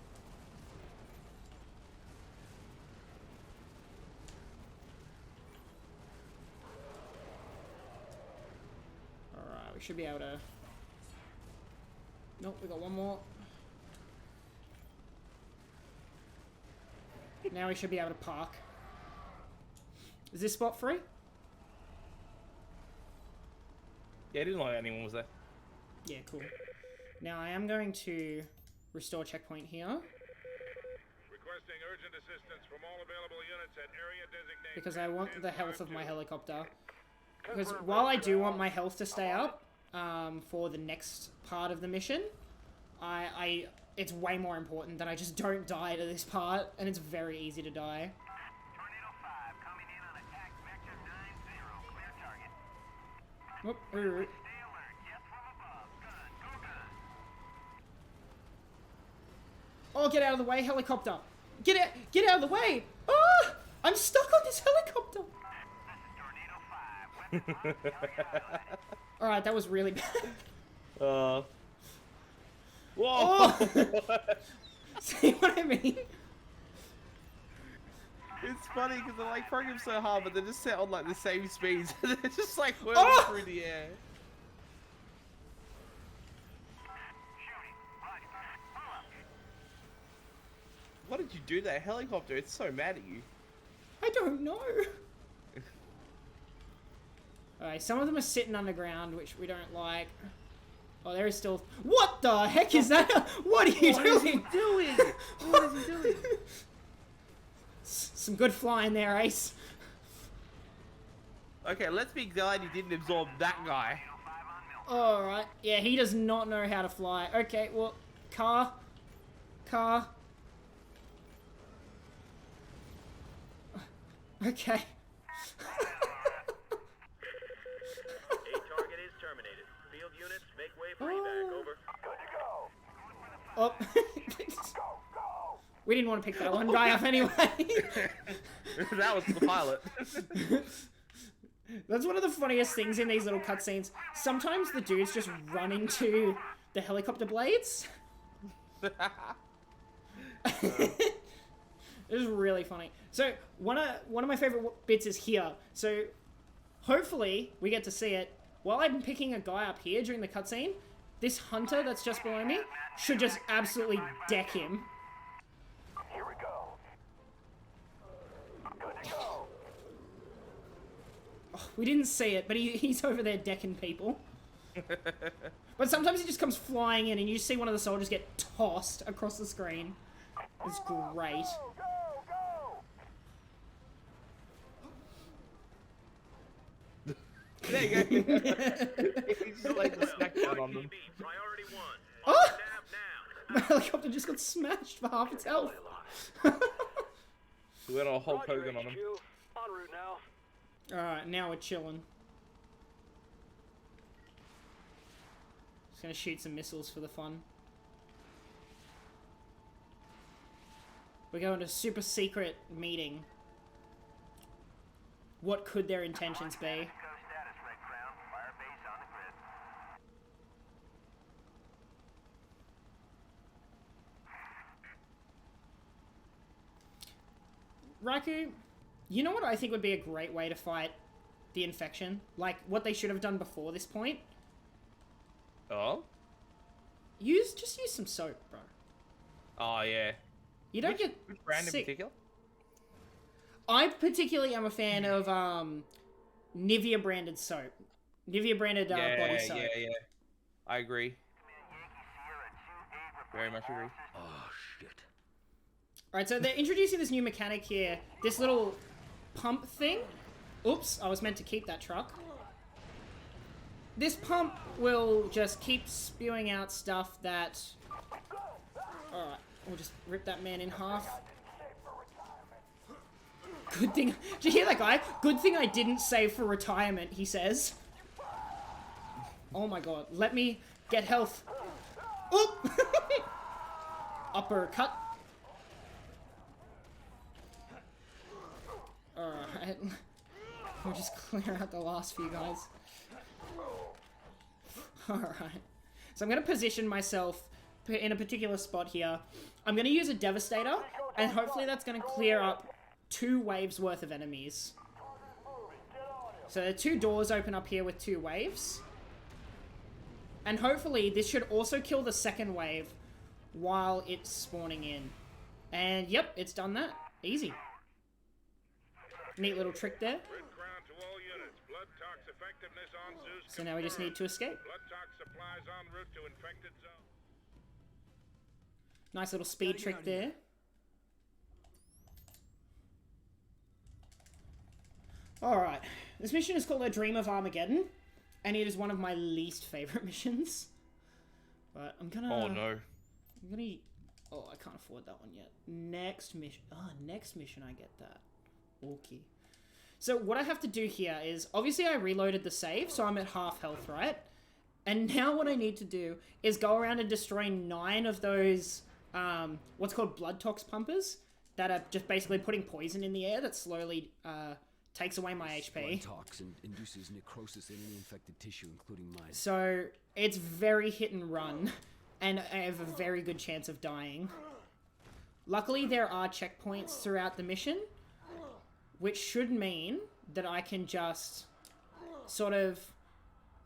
Alright, we should be able to... Nope, we got one more. Now we should be able to park. Is this spot free? Yeah, I didn't know anyone was there. Yeah, cool. Now I am going to restore checkpoint here. Requesting urgent assistance from all available units at area designated. Because I want the health of my helicopter. Because while I do want my health to stay up for the next part of the mission, it's way more important that I just don't die to this part, and it's very easy to die. Tornado 5 coming in on attack vector 9-0. Clear target. Whoop, Stay alert. Yes from above. Gun. Go gun. Oh, get out of the way, helicopter! Get out of the way! Ah! I'm stuck on this helicopter! This is Tornado 5. Weapon Alright, that was really bad. Whoa! Oh! See what I mean? It's funny because they're like throwing him so hard, but they're just set on like the same speeds. They're just like whirling Oh! through the air. What did you do to that helicopter? It's so mad at you. I don't know. Alright, some of them are sitting underground, which we don't like. Oh, there is still... What the heck is that? What are you doing? What is he doing? What is he doing? Some good flying there, Ace. Okay, let's be glad he didn't absorb that guy. Alright. Yeah, he does not know how to fly. Okay, well, car. Okay. A target is terminated. Field units, make way for evac. Over. Oh. We didn't want to pick that one guy up anyway. That was the pilot. That's one of the funniest things in these little cutscenes. Sometimes the dudes just run into the helicopter blades. It is really funny. So one of my favorite bits is here. So hopefully we get to see it. While I'm picking a guy up here during the cutscene, this hunter that's just below me should just absolutely deck him. Here we go. Good to go. Oh, we didn't see it, but he's over there decking people. But sometimes he just comes flying in and you see one of the soldiers get tossed across the screen. It's great. There you go. He's just like the snack down on them. Priority 1. Oh! Tab My now. helicopter just got smashed for half its health. We went all Hulk Hogan on him. En route now. Alright, now we're chilling. Just gonna shoot some missiles for the fun. We're going to a super secret meeting. What could their intentions be? Go status, Red Crown. Fire base on the grid. Raku, you know what I think would be a great way to fight the infection? Like, what they should have done before this point? Oh? Just use some soap, bro. Oh, yeah. You don't get Which brand in sick. particular? I particularly am a fan of Nivea branded soap. Nivea branded body soap. Yeah. I agree. Very much agree. Oh, shit. Alright, so they're introducing this new mechanic here. This little pump thing. Oops, I was meant to keep that truck. This pump will just keep spewing out stuff that... Alright, we'll just rip that man in half. Good thing... Did you hear that guy? Good thing I didn't save for retirement, he says. Oh my god, let me get health. Oop! Uppercut. Alright. We'll just clear out the last few guys. Alright. So I'm going to position myself in a particular spot here. I'm going to use a Devastator, and hopefully that's going to clear up 2 waves worth of enemies. So there are 2 doors open up here with 2 waves. And hopefully this should also kill the second wave while it's spawning in. And yep, it's done that. Easy. Neat little trick there. Red Crown to all units. Blood tox effectiveness on Zeus. So now we just need to escape. Blood tox supplies en route to infected zone. Nice little speed trick there. Alright. This mission is called A Dream of Armageddon. And it is one of my least favorite missions. But I'm gonna... Oh, no. I'm gonna... Oh, I can't afford that one yet. Next mission. Oh, next mission I get that. Okay. So what I have to do here is... Obviously I reloaded the save, so I'm at half health, right? And now what I need to do is go around and destroy 9 of those... what's called blood tox pumpers. That are just basically putting poison in the air that slowly... takes away my HP. Blood toxin induces necrosis in any infected tissue, including mine. So it's very hit and run, and I have a very good chance of dying. Luckily, there are checkpoints throughout the mission, which should mean that I can just sort of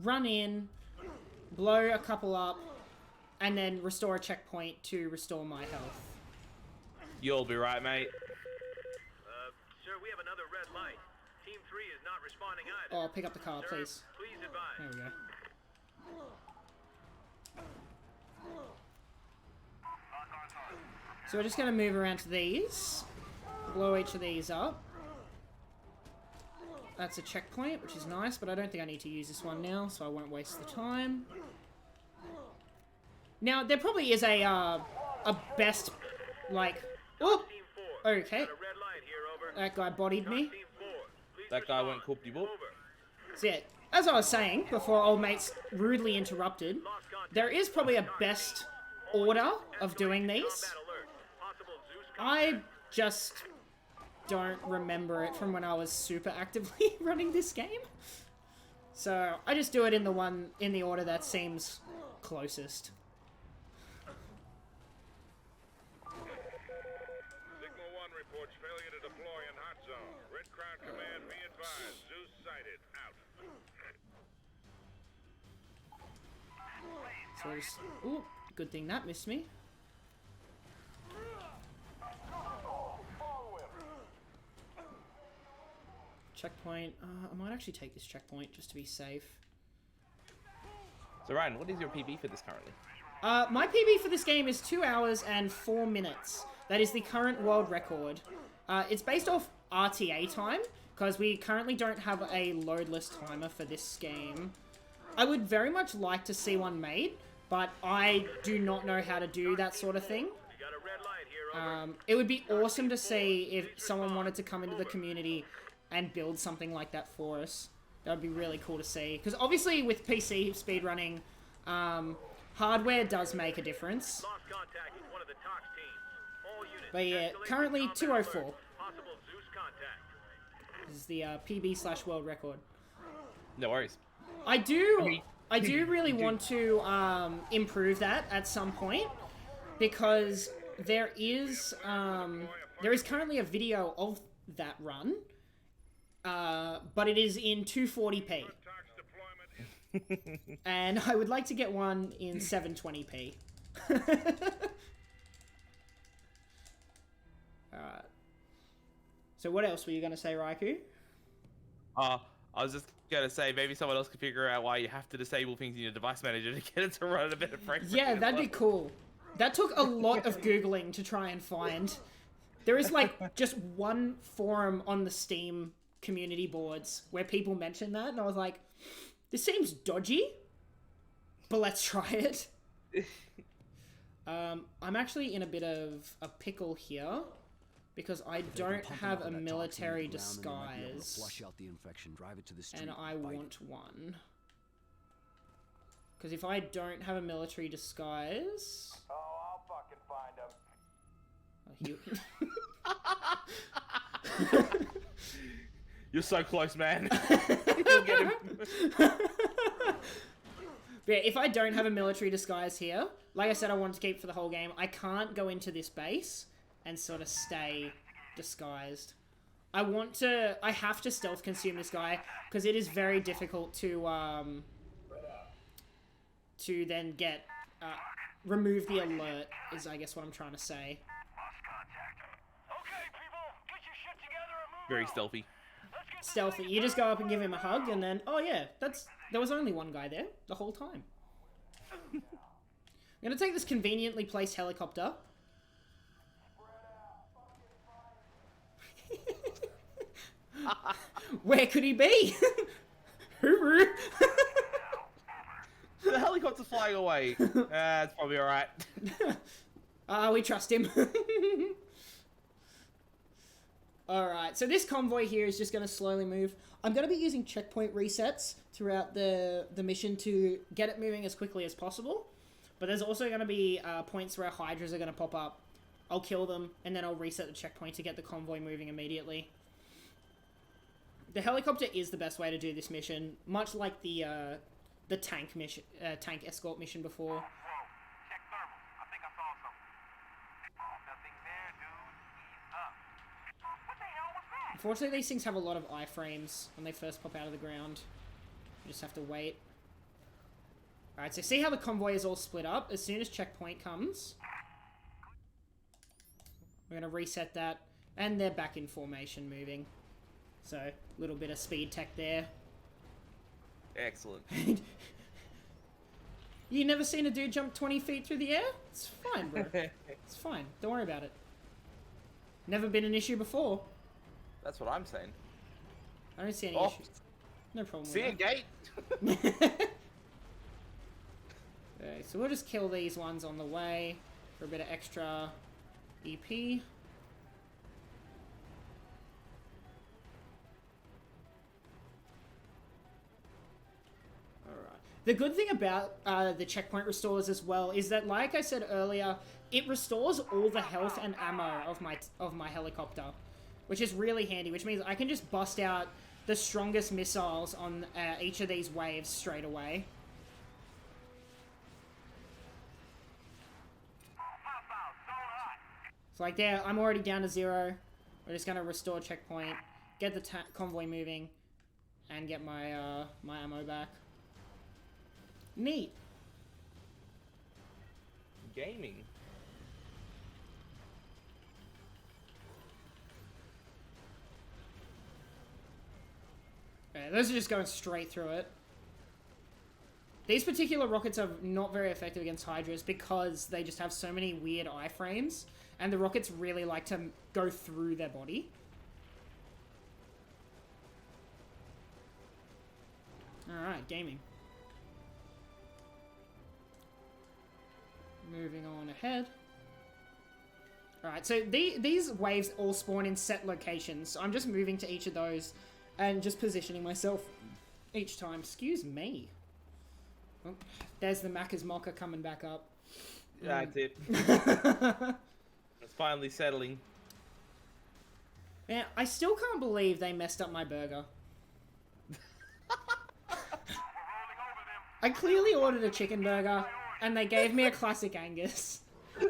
run in, blow a couple up, and then restore a checkpoint to restore my health. You'll be right, mate. Sir, we have another red light. Team 3 is not responding either. Oh, pick up the car, Sir, please. please advise. There we go. So we're just going to move around to these. Blow each of these up. That's a checkpoint, which is nice, but I don't think I need to use this one now, so I won't waste the time. Now, there probably is a best, like... Oh! Team 4. Okay. Got a red light here, over. That guy bodied me. Team 4. Please That guy respond. went cooped you up. Over. So yeah, as I was saying, before old mates rudely interrupted, there is probably a best order of doing these. Combat alert. Possible Zeus I just don't remember it from when I was super actively running this game. So I just do it in the order that seems closest. Signal 1 reporting advised. Zeus sighted. Out. So just, ooh, good thing that missed me. Checkpoint. I might actually take this checkpoint just to be safe. So Ryan, what is your PB for this currently? My PB for this game is 2 hours and 4 minutes. That is the current world record. It's based off RTA time, because we currently don't have a loadless timer for this game. I would very much like to see one made, but I do not know how to do that sort of thing. You got a red light here, over. It would be awesome to see if someone wanted to come into the community and build something like that for us. That would be really cool to see. Because obviously with PC speedrunning, hardware does make a difference. Lost contact with one of the TOX teams. All units, But yeah, escalate currently to combat 204. alert. Possible Zeus contact. This is the PB/world record. No worries. I do really want to improve that at some point, because there is currently a video of that run, but it is in 240p, Tox deployment. and I would like to get one in 720p. Alright. So what else were you gonna say, Raikou? I was just gonna say maybe someone else could figure out why you have to disable things in your device manager to get it to run at a better frame rate. Yeah, that'd be cool. That took a lot of Googling to try and find. There is like just one forum on the Steam community boards where people mention that, and I was like, this seems dodgy, but let's try it. I'm actually in a bit of a pickle here, because I don't have a military disguise, Flush out the infection, drive it to the street, and I bite it. want one. Because if I don't have a military disguise... Oh, I'll fucking find him. You're so close, man. You'll get him. But yeah, if I don't have a military disguise here, like I said, I want to keep for the whole game, I can't go into this base and sort of stay disguised. I have to stealth consume this guy, because it is very difficult to then get, remove the alert, is I guess what I'm trying to say. Lost contact. Okay, people, get your shit together and move Very out. stealthy. Let's get this Stealthy. thing You just go up and give him a hug, and then, oh yeah, there was only one guy there the whole time. I'm gonna take this conveniently placed helicopter. Where could he be? Hooroo. The helicopter's flying away. It's probably alright. We trust him. Alright, so this convoy here is just going to slowly move. I'm going to be using checkpoint resets throughout the mission to get it moving as quickly as possible. But there's also going to be points where hydras are going to pop up. I'll kill them, and then I'll reset the checkpoint to get the convoy moving immediately. The helicopter is the best way to do this mission, much like the tank mission, tank escort mission before. Whoa, check thermal. I think I saw something. Nothing there, dude. Ease up. What the hell was that? Unfortunately, these things have a lot of iframes when they first pop out of the ground. You just have to wait. Alright, so see how the convoy is all split up? As soon as checkpoint comes, we're going to reset that, and they're back in formation moving. So, a little bit of speed tech there. Excellent. You never seen a dude jump 20 feet through the air? It's fine, bro. It's fine. Don't worry about it. Never been an issue before. That's what I'm saying. I don't see any Oh. issues. No problem See a with gate? that. Okay, so we'll just kill these ones on the way for a bit of extra EP. The good thing about the checkpoint restores as well is that, like I said earlier, it restores all the health and ammo of my helicopter, which is really handy, which means I can just bust out the strongest missiles on each of these waves straight away. So like there, I'm already down to 0. We're just going to restore checkpoint, get the convoy moving, and get my my ammo back. Neat. Gaming. Okay, those are just going straight through it. These particular rockets are not very effective against Hydras because they just have so many weird iframes, and the rockets really like to go through their body. Alright, gaming. Moving on ahead. Alright, so these waves all spawn in set locations, so I'm just moving to each of those and just positioning myself each time. Excuse me. Oh, there's the Macca's Mocha coming back up. That's it. It's finally settling. Man, I still can't believe they messed up my burger. I clearly ordered a chicken burger, and they gave me a classic Angus.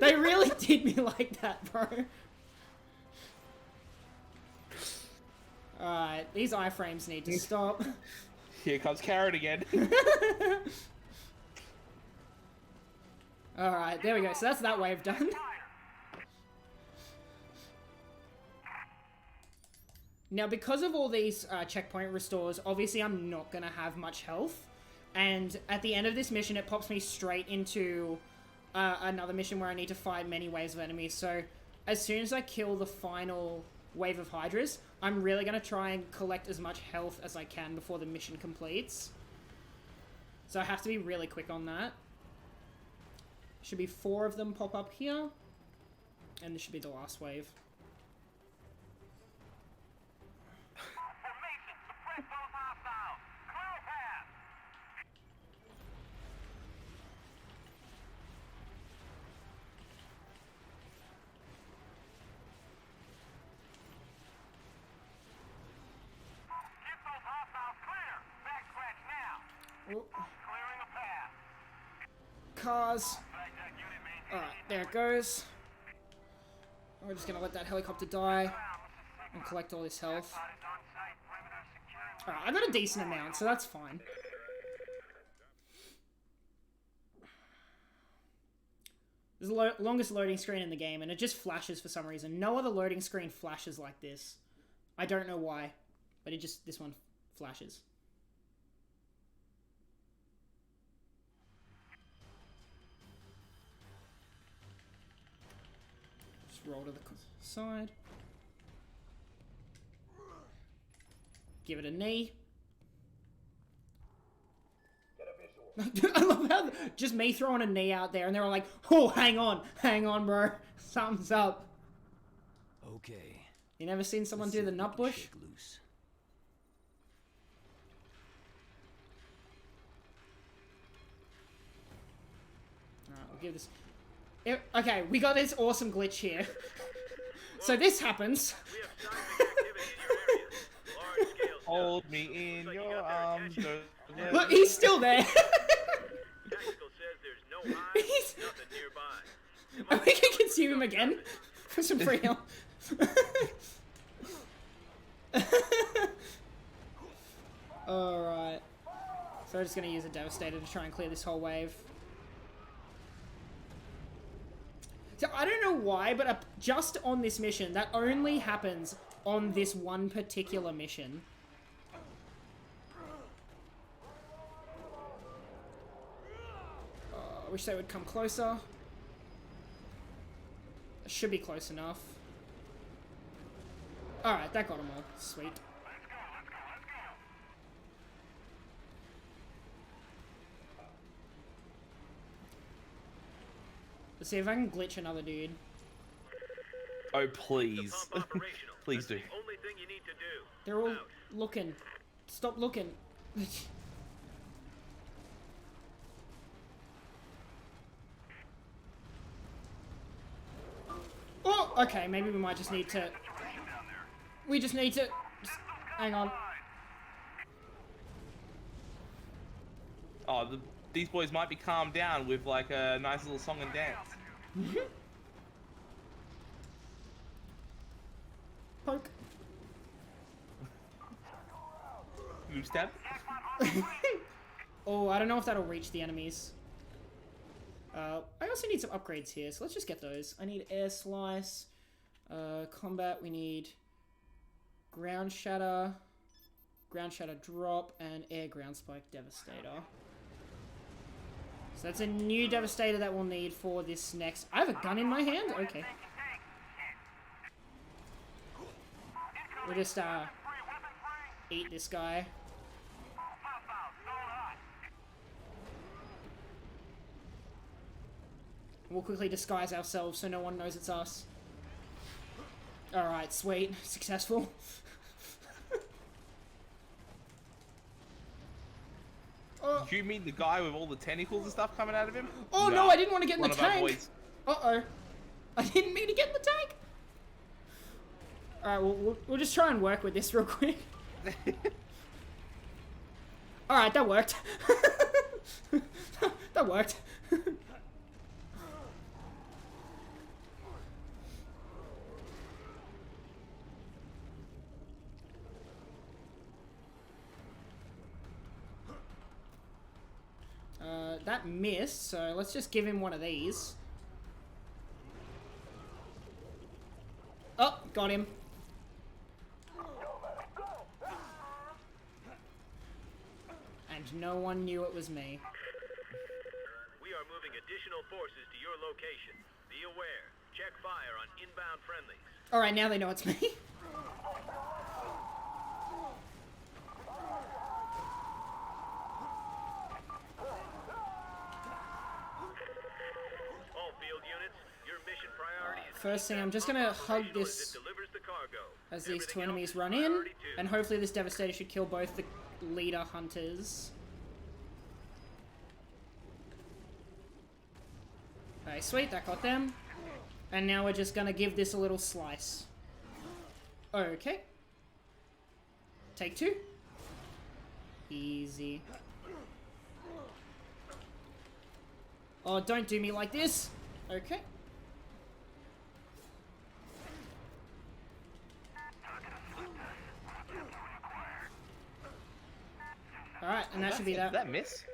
They really did me like that, bro. Alright, these iframes need to stop. Here comes Carrot again. Alright, there we go. So that's that wave done. Now, because of all these checkpoint restores, obviously I'm not going to have much health. And at the end of this mission, it pops me straight into another mission where I need to fight many waves of enemies. So as soon as I kill the final wave of Hydras, I'm really going to try and collect as much health as I can before the mission completes. So I have to be really quick on that. Should be 4 of them pop up here. And this should be the last wave. Cars. Alright, there it goes. We're just gonna let that helicopter die and collect all this health. Alright, I got a decent amount, so that's fine. This is the longest loading screen in the game, and it just flashes for some reason. No other loading screen flashes like this. I don't know why, but this one flashes. Roll to the side. Give it a knee. I love how just me throwing a knee out there, and they're all like, "Oh, hang on, bro, something's up." Okay. You never seen someone do the nut bush? Loose. All right, we'll give this. Okay, we got this awesome glitch here. So this happens. Hold me in your arms. Look, he's still there. Tactical says there's no hive, nothing nearby. And we can consume him again for some free health. Alright. So I'm just going to use a Devastator to try and clear this whole wave. So I don't know why, but just on this mission, that only happens on this one particular mission. I wish they would come closer. It should be close enough. Alright, that got them all. Sweet. Let's see if I can glitch another dude. Oh, please. Please do. Only thing you need to do. They're all looking. Stop looking. Oh, okay, maybe we might just need to... We just need to... Hang on. Oh, these boys might be calmed down with like a nice little song and dance. Poke. noob stab. Oh, I don't know if that'll reach the enemies. I also need some upgrades here, so let's just get those. I need air slice. Combat, we need ground shatter drop, and air ground spike devastator. So that's a new devastator that we'll need for this next... I have a gun in my hand? Okay. We'll just, eat this guy. We'll quickly disguise ourselves so no one knows it's us. Alright, sweet. Successful. Did you mean the guy with all the tentacles and stuff coming out of him? Oh no, I didn't want to get in the One of our tank. boys. Uh-oh. I didn't mean to get in the tank. Alright, we'll just try and work with this real quick. Alright, that worked. That worked. That missed, so let's just give him one of these. Oh, got him. And no one knew it was me. We are moving additional forces to your location. Be aware. Check fire on inbound friendlies. Alright, now they know it's me. All field units, your mission priority is First thing, I'm just gonna hug this delivers the cargo. as these two Everything enemies else run is in, priority two. and hopefully this Devastator should kill both the leader hunters. Okay, sweet, that got them. And now we're just gonna give this a little slice. Okay. Take two. Easy. Oh, don't do me like this. Okay. Alright, and that should be Did that. that miss?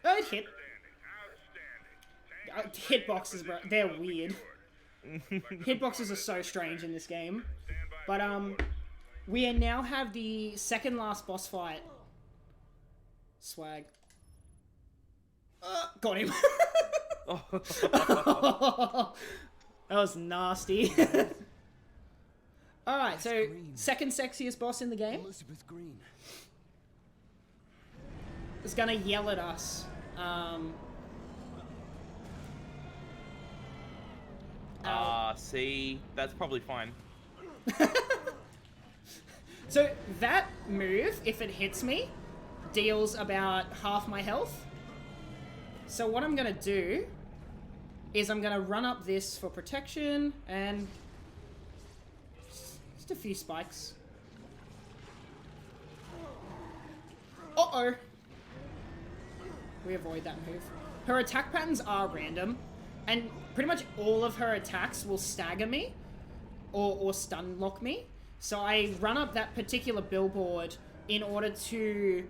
Oh, it hit. Hitboxes, bro, they're weird. Hitboxes are so strange in this game. But, we now have the second last boss fight. Swag. Got him. That was nasty. Alright, so second sexiest boss in the game Elizabeth Green. is gonna yell at us. See, that's probably fine. So that move, if it hits me, deals about half my health. So what I'm gonna do is I'm gonna run up this for protection and just a few spikes. Uh-oh. We avoid that move. Her attack patterns are random, and pretty much all of her attacks will stagger me or stun lock me. So I run up that particular billboard in order to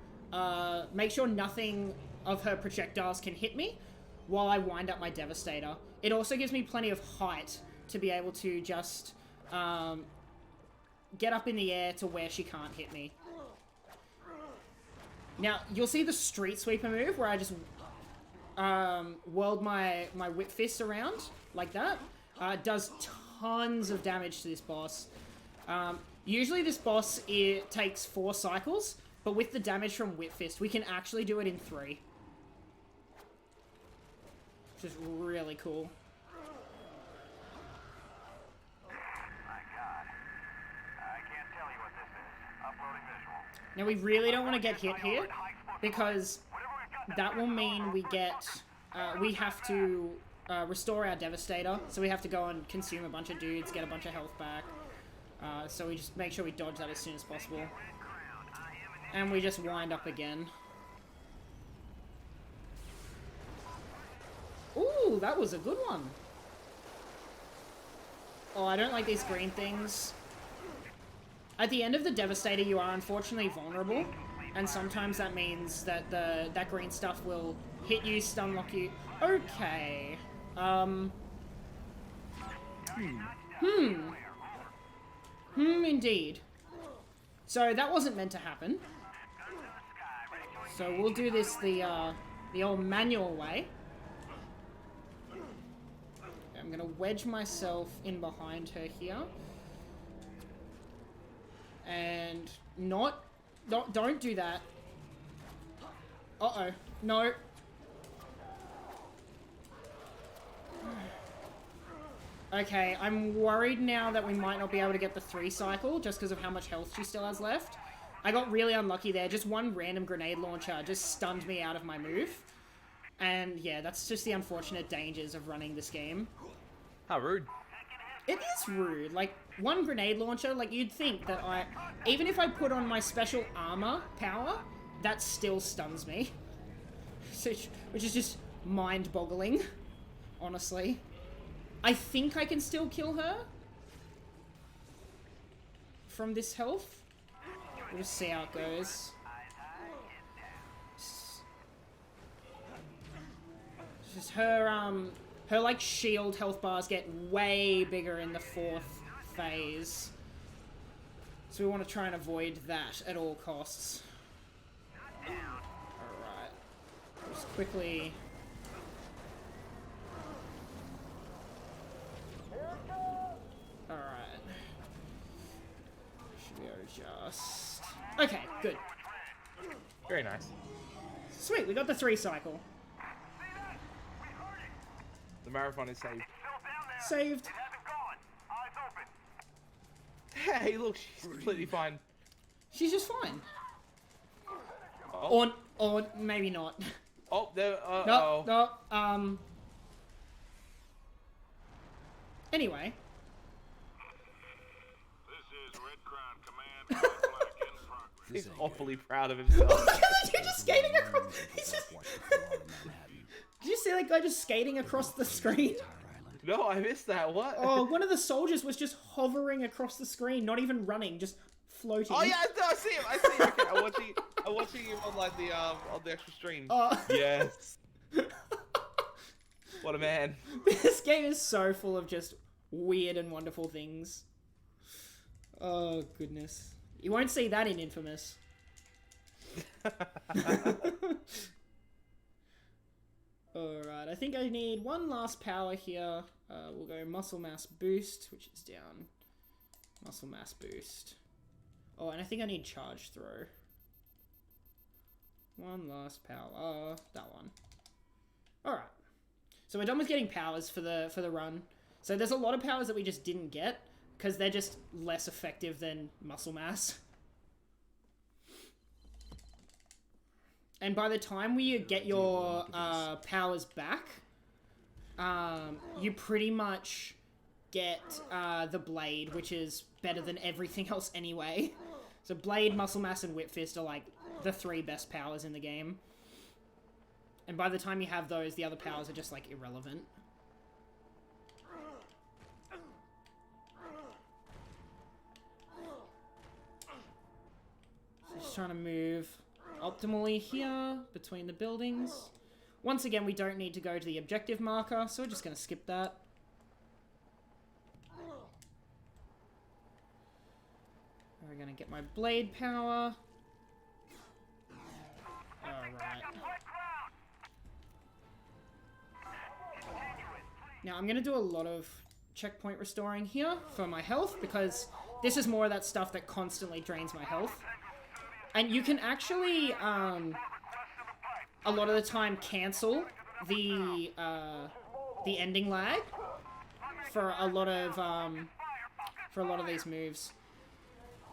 make sure nothing of her projectiles can hit me while I wind up my Devastator. It also gives me plenty of height to be able to just get up in the air to where she can't hit me. Now, you'll see the Street Sweeper move where I just whirled my whip fist around like that. It does tons of damage to this boss. Usually this boss, it takes 4 cycles, but with the damage from Whip Fist, we can actually do it in 3. Which is really cool. My God. I can't tell you what this is. Uploading visual. Now we really don't want to get hit here, because that will mean we get, we have to restore our Devastator, so we have to go and consume a bunch of dudes, get a bunch of health back. So we just make sure we dodge that as soon as possible. And we just wind up again. Ooh, that was a good one. Oh, I don't like these green things. At the end of the Devastator, you are unfortunately vulnerable. and sometimes that means that that green stuff will hit you, stun lock you. Okay. Indeed. So that wasn't meant to happen. So we'll do this the old manual way. I'm gonna wedge myself in behind her here. And don't do that. Uh-oh. No. Okay, I'm worried now that we might not be able to get the 3 cycle just because of how much health she still has left. I got really unlucky there. Just one random grenade launcher just stunned me out of my move. And yeah, that's just the unfortunate dangers of running this game. How rude. It is rude. Like, one grenade launcher, like, you'd think that even if I put on my special armor power, that still stuns me. Which is just mind-boggling, honestly. I think I can still kill her from this health. We'll just see how it goes. Just her like shield health bars get way bigger in the 4th phase. So we want to try and avoid that at all costs. Alright. Just quickly... Alright. Should be able to just... Okay, good. Very nice. Sweet, we got the 3 cycle. The marathon is saved. Saved. Hey, look, she's completely fine. She's just fine. Oh. Or maybe not. Oh, there. No. Anyway. This is Red Crown Command. Black in progress. He's awfully proud of himself. You're just skating across. He's just... Did you see that guy just skating across the screen? No, I missed that. What? Oh, one of the soldiers was just hovering across the screen, not even running, just floating. Oh yeah, I see him. I see him. Okay, I'm watching him on like the extra stream. Oh. Yes. What a man. This game is so full of just weird and wonderful things. Oh goodness, you won't see that in Infamous. Alright, I think I need one last power here. We'll go muscle mass boost, which is down. Muscle mass boost. Oh, and I think I need charge throw. One last power. That one. Alright. So we're done with getting powers for the run. So there's a lot of powers that we just didn't get, because they're just less effective than muscle mass. And by the time we get your powers back, you pretty much get the blade, which is better than everything else anyway. So blade, muscle mass, and whip fist are like the 3 best powers in the game. And by the time you have those, the other powers are just like irrelevant. So just trying to move optimally here between the buildings. Once again, we don't need to go to the objective marker, so we're just going to skip that. We're going to get my blade power. Alright. Now I'm going to do a lot of checkpoint restoring here for my health, because this is more of that stuff that constantly drains my health. And you can actually, a lot of the time, cancel the ending lag for a lot of these moves,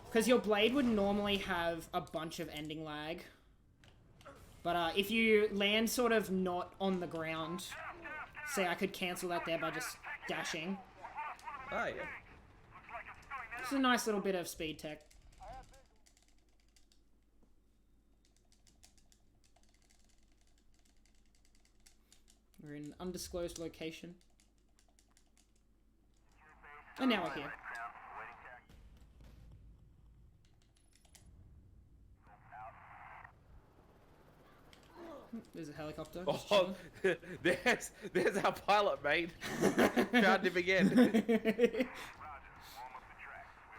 because your blade would normally have a bunch of ending lag, but if you land sort of not on the ground, say I could cancel that there by just dashing. Oh yeah. It's a nice little bit of speed tech. We're in an undisclosed location. And now we're here. There's a helicopter. just Oh, chilling. there's our pilot, mate. Found him again.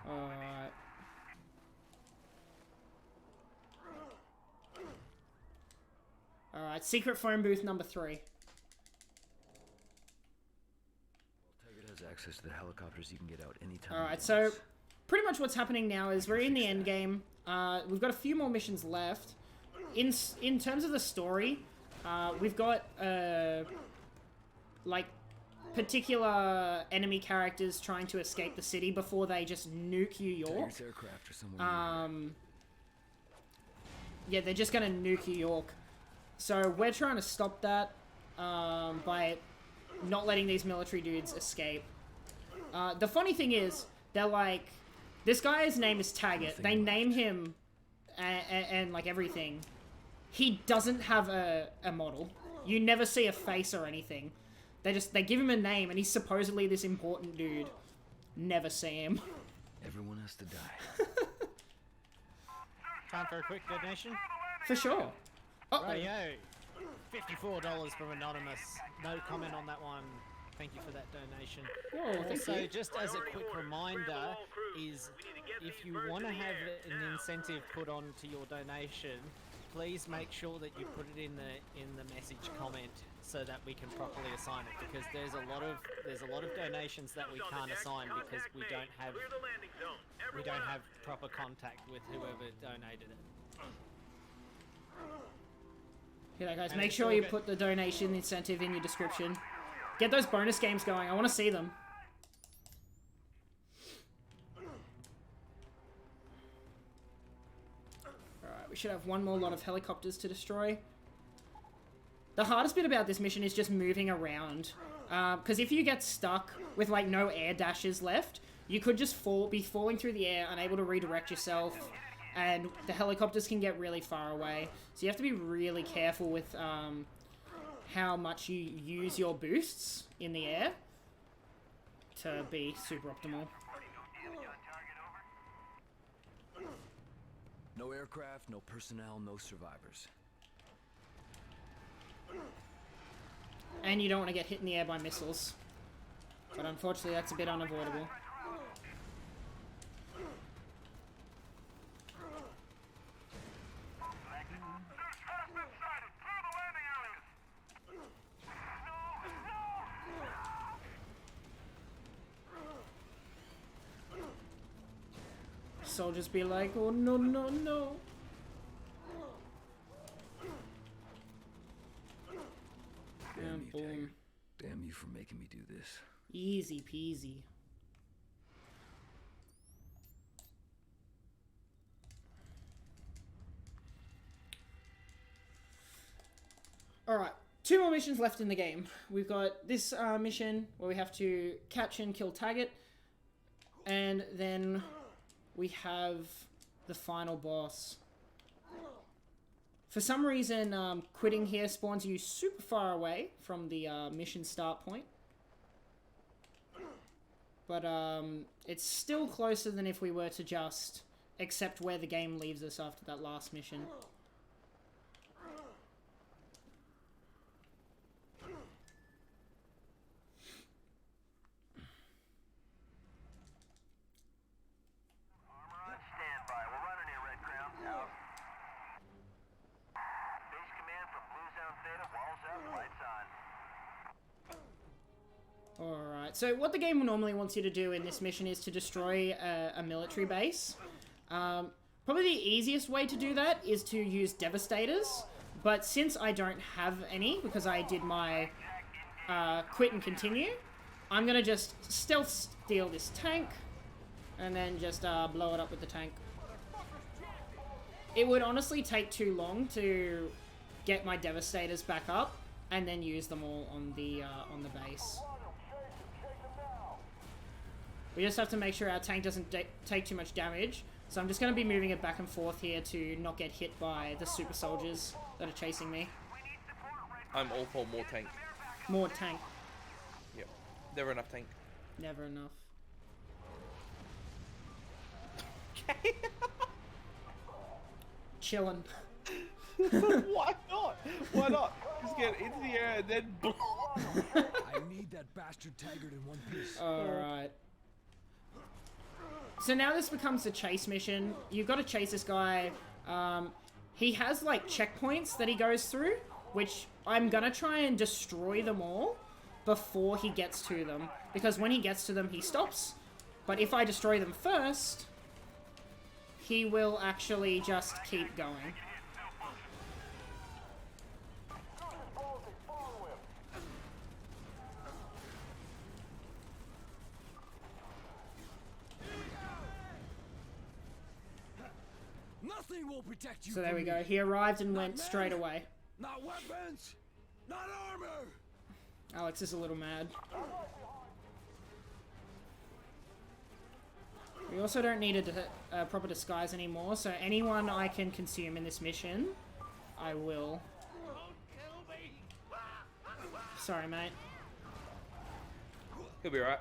Alright. Alright, secret phone booth number 3. Target has access to the helicopters. You can get out anytime. Alright, so pretty much what's happening now is we're in the end game. We've got a few more missions left. In terms of the story, we've got like particular enemy characters trying to escape the city before they just nuke New York. Tiger's aircraft or somewhere. Yeah, they're just gonna nuke New York. So we're trying to stop that by not letting these military dudes escape. The funny thing is, they're like, this guy's name is Taggart. They name him and like everything. He doesn't have a model. You never see a face or anything. They give him a name, and he's supposedly this important dude. Never see him. Everyone has to die. Time for a quick donation. For sure. Uh-oh. Rightio. $54 from Anonymous. No comment on that one. Thank you for that donation. Whoa, thank Also, you. just as a quick reminder, is if you want to have an incentive put onto your donation, please make sure that you put it in the message comment so that we can properly assign it, because there's a lot of donations that we can't assign because we don't have proper contact with whoever donated it. Yeah, guys, And make it's sure all you good. put the donation incentive in your description. Get those bonus games going. I want to see them. Alright, we should have one more lot of helicopters to destroy. The hardest bit about this mission is just moving around. Because if you get stuck with, like, no air dashes left, you could just be falling through the air, unable to redirect yourself, and the helicopters can get really far away. So you have to be really careful with how much you use your boosts in the air to be super optimal. No aircraft, no personnel, no survivors. And you don't want to get hit in the air by missiles. But unfortunately, that's a bit unavoidable. Soldiers be like, oh no, no, no. Damn And you, boom. Taggart. Damn you for making me do this. Easy peasy. Alright, 2 more missions left in the game. We've got this mission where we have to catch and kill Taggart. And then we have the final boss. For some reason, quitting here spawns you super far away from the mission start point. But it's still closer than if we were to just accept where the game leaves us after that last mission. Armor on standby. We're running here, Red Crown. Out. Base command from Blue Zone Theta. Walls up, lights on. Alright, so what the game normally wants you to do in this mission is to destroy a military base. Probably the easiest way to do that is to use Devastators, but since I don't have any, because I did my quit and continue, I'm gonna just stealth steal this tank, and then just blow it up with the tank. It would honestly take too long to get my Devastators back up, and then use them all on the base. We just have to make sure our tank doesn't take too much damage. So I'm just going to be moving it back and forth here to not get hit by the super soldiers that are chasing me. I'm all for more tank. More tank. Yep. Never enough tank. Never enough. Chillin'. Why not? Why Why not? Just get into the air and then. I need that bastard Taggart in one piece. Alright. So now this becomes a chase mission. You've got to chase this guy. He has like checkpoints that he goes through, which I'm gonna try and destroy them all before he gets to them. Because when he gets to them, he stops. But if I destroy them first, he will actually just keep going. Nothing will protect you. So there from we go. me. He arrived and went Not straight men, away. Not weapons. Not armor. Alex is a little mad. We also don't need a proper disguise anymore, so anyone I can consume in this mission, I will. Sorry, mate. He'll be alright.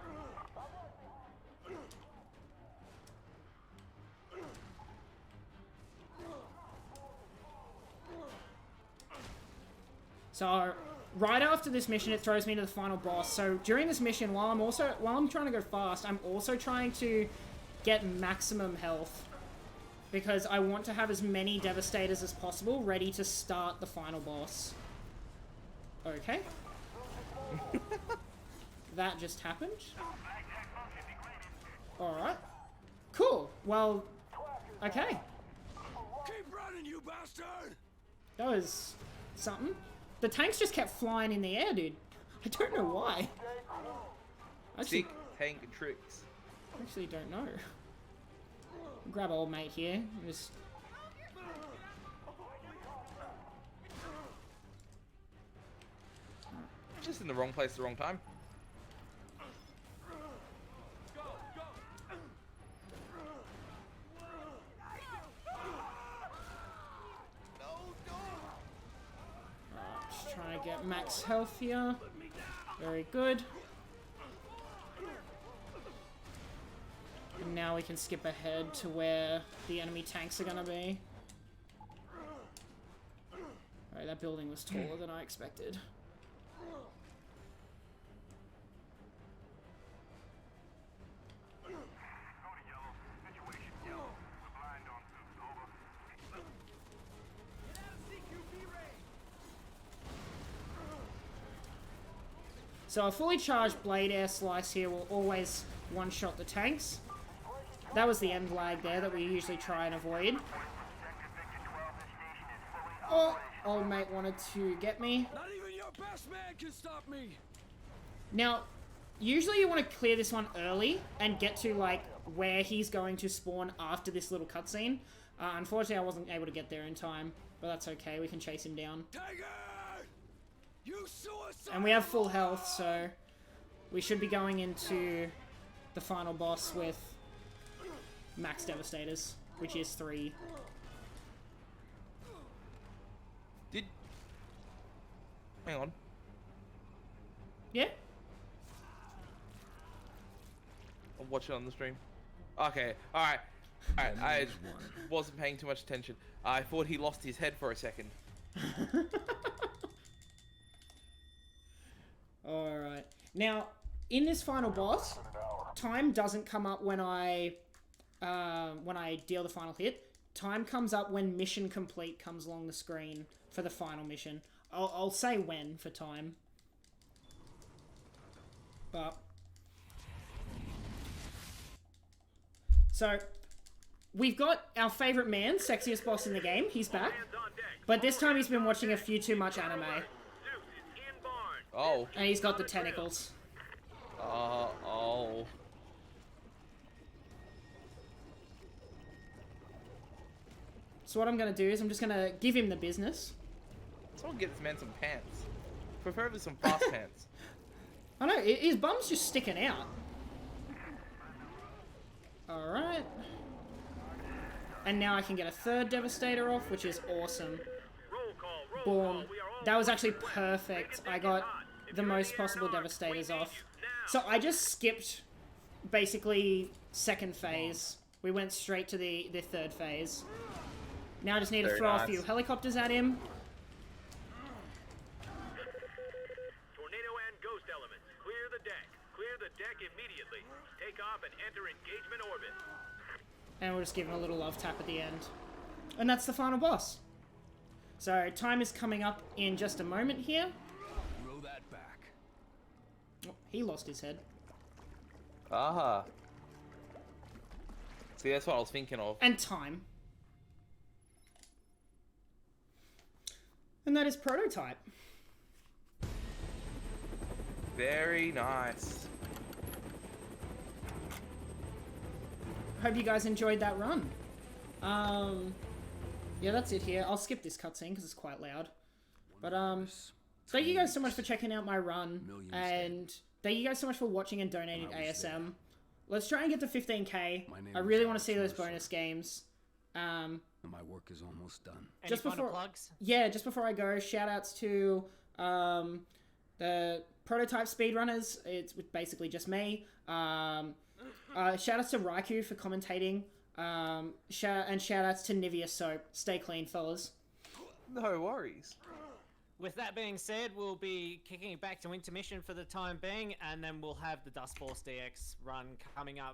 So right after this mission, it throws me to the final boss. So during this mission, while I'm trying to go fast, I'm also trying to get maximum health because I want to have as many Devastators as possible ready to start the final boss. Okay. That just happened. Alright. Cool. Well, okay. Keep running, you bastard. That was something. The tanks just kept flying in the air, dude. I don't know why. Sick tank tricks. I actually don't know. Grab old mate here. And just... Just in the wrong place at the wrong time. Just trying to get max health here. Very good. And now we can skip ahead to where the enemy tanks are gonna be. Alright, that building was taller than I expected. So a fully charged Blade Air Slice here will always one-shot the tanks. That was the end lag there that we usually try and avoid. Oh, old mate wanted to get me. Not even your best man can stop me. Now, usually you want to clear this one early and get to like where he's going to spawn after this little cutscene. Unfortunately, I wasn't able to get there in time, but that's okay. We can chase him down. Tiger! You suicide! And we have full health, so we should be going into the final boss with max Devastators, which is 3. Hang on. Yeah? I'll watch it on the stream. Okay, alright. Alright, I wasn't paying too much attention. I thought he lost his head for a second. Alright. Now, in this final boss, time doesn't come up when I deal the final hit. Time comes up when mission complete comes along the screen for the final mission. I'll say when for time. But... So, we've got our favourite man, sexiest boss in the game. He's back. But this time he's been watching a few too much anime. Oh. And he's got the tentacles. Oh. So what I'm going to do is I'm just going to give him the business. Someone get this man some pants. Preferably some fast pants. I know, his bum's just sticking out. Alright. And now I can get a 3rd Devastator off, which is awesome. Boom. That was actually perfect. I got the most possible Devastators off. So I just skipped, basically, 2nd phase. We went straight to the 3rd phase. Now I just need to throw a few helicopters at him. immediately. Take off and enter engagement orbit. And we'll just give him a little love tap at the end. And that's the final boss. So time is coming up in just a moment here. Row that back. Oh, he lost his head. Aha. See, that's what I was thinking of. And time. And that is Prototype. Very nice. Hope you guys enjoyed that run. Yeah, that's it here. I'll skip this cutscene because it's quite loud. But thank you guys so much for checking out my run, and thank you guys so much for watching and donating to ASM. Let's try and get to 15k. I really want to see those bonus games. My work is almost done. Any Just final before, plugs? yeah, just before I go, shout outs to the Prototype speedrunners. It's basically just me. Shout outs to Raikou for commentating. Shout outs to Nivea Soap. Stay clean, fellas. No worries. With that being said, we'll be kicking it back to intermission for the time being, and then we'll have the Dust Force DX run coming up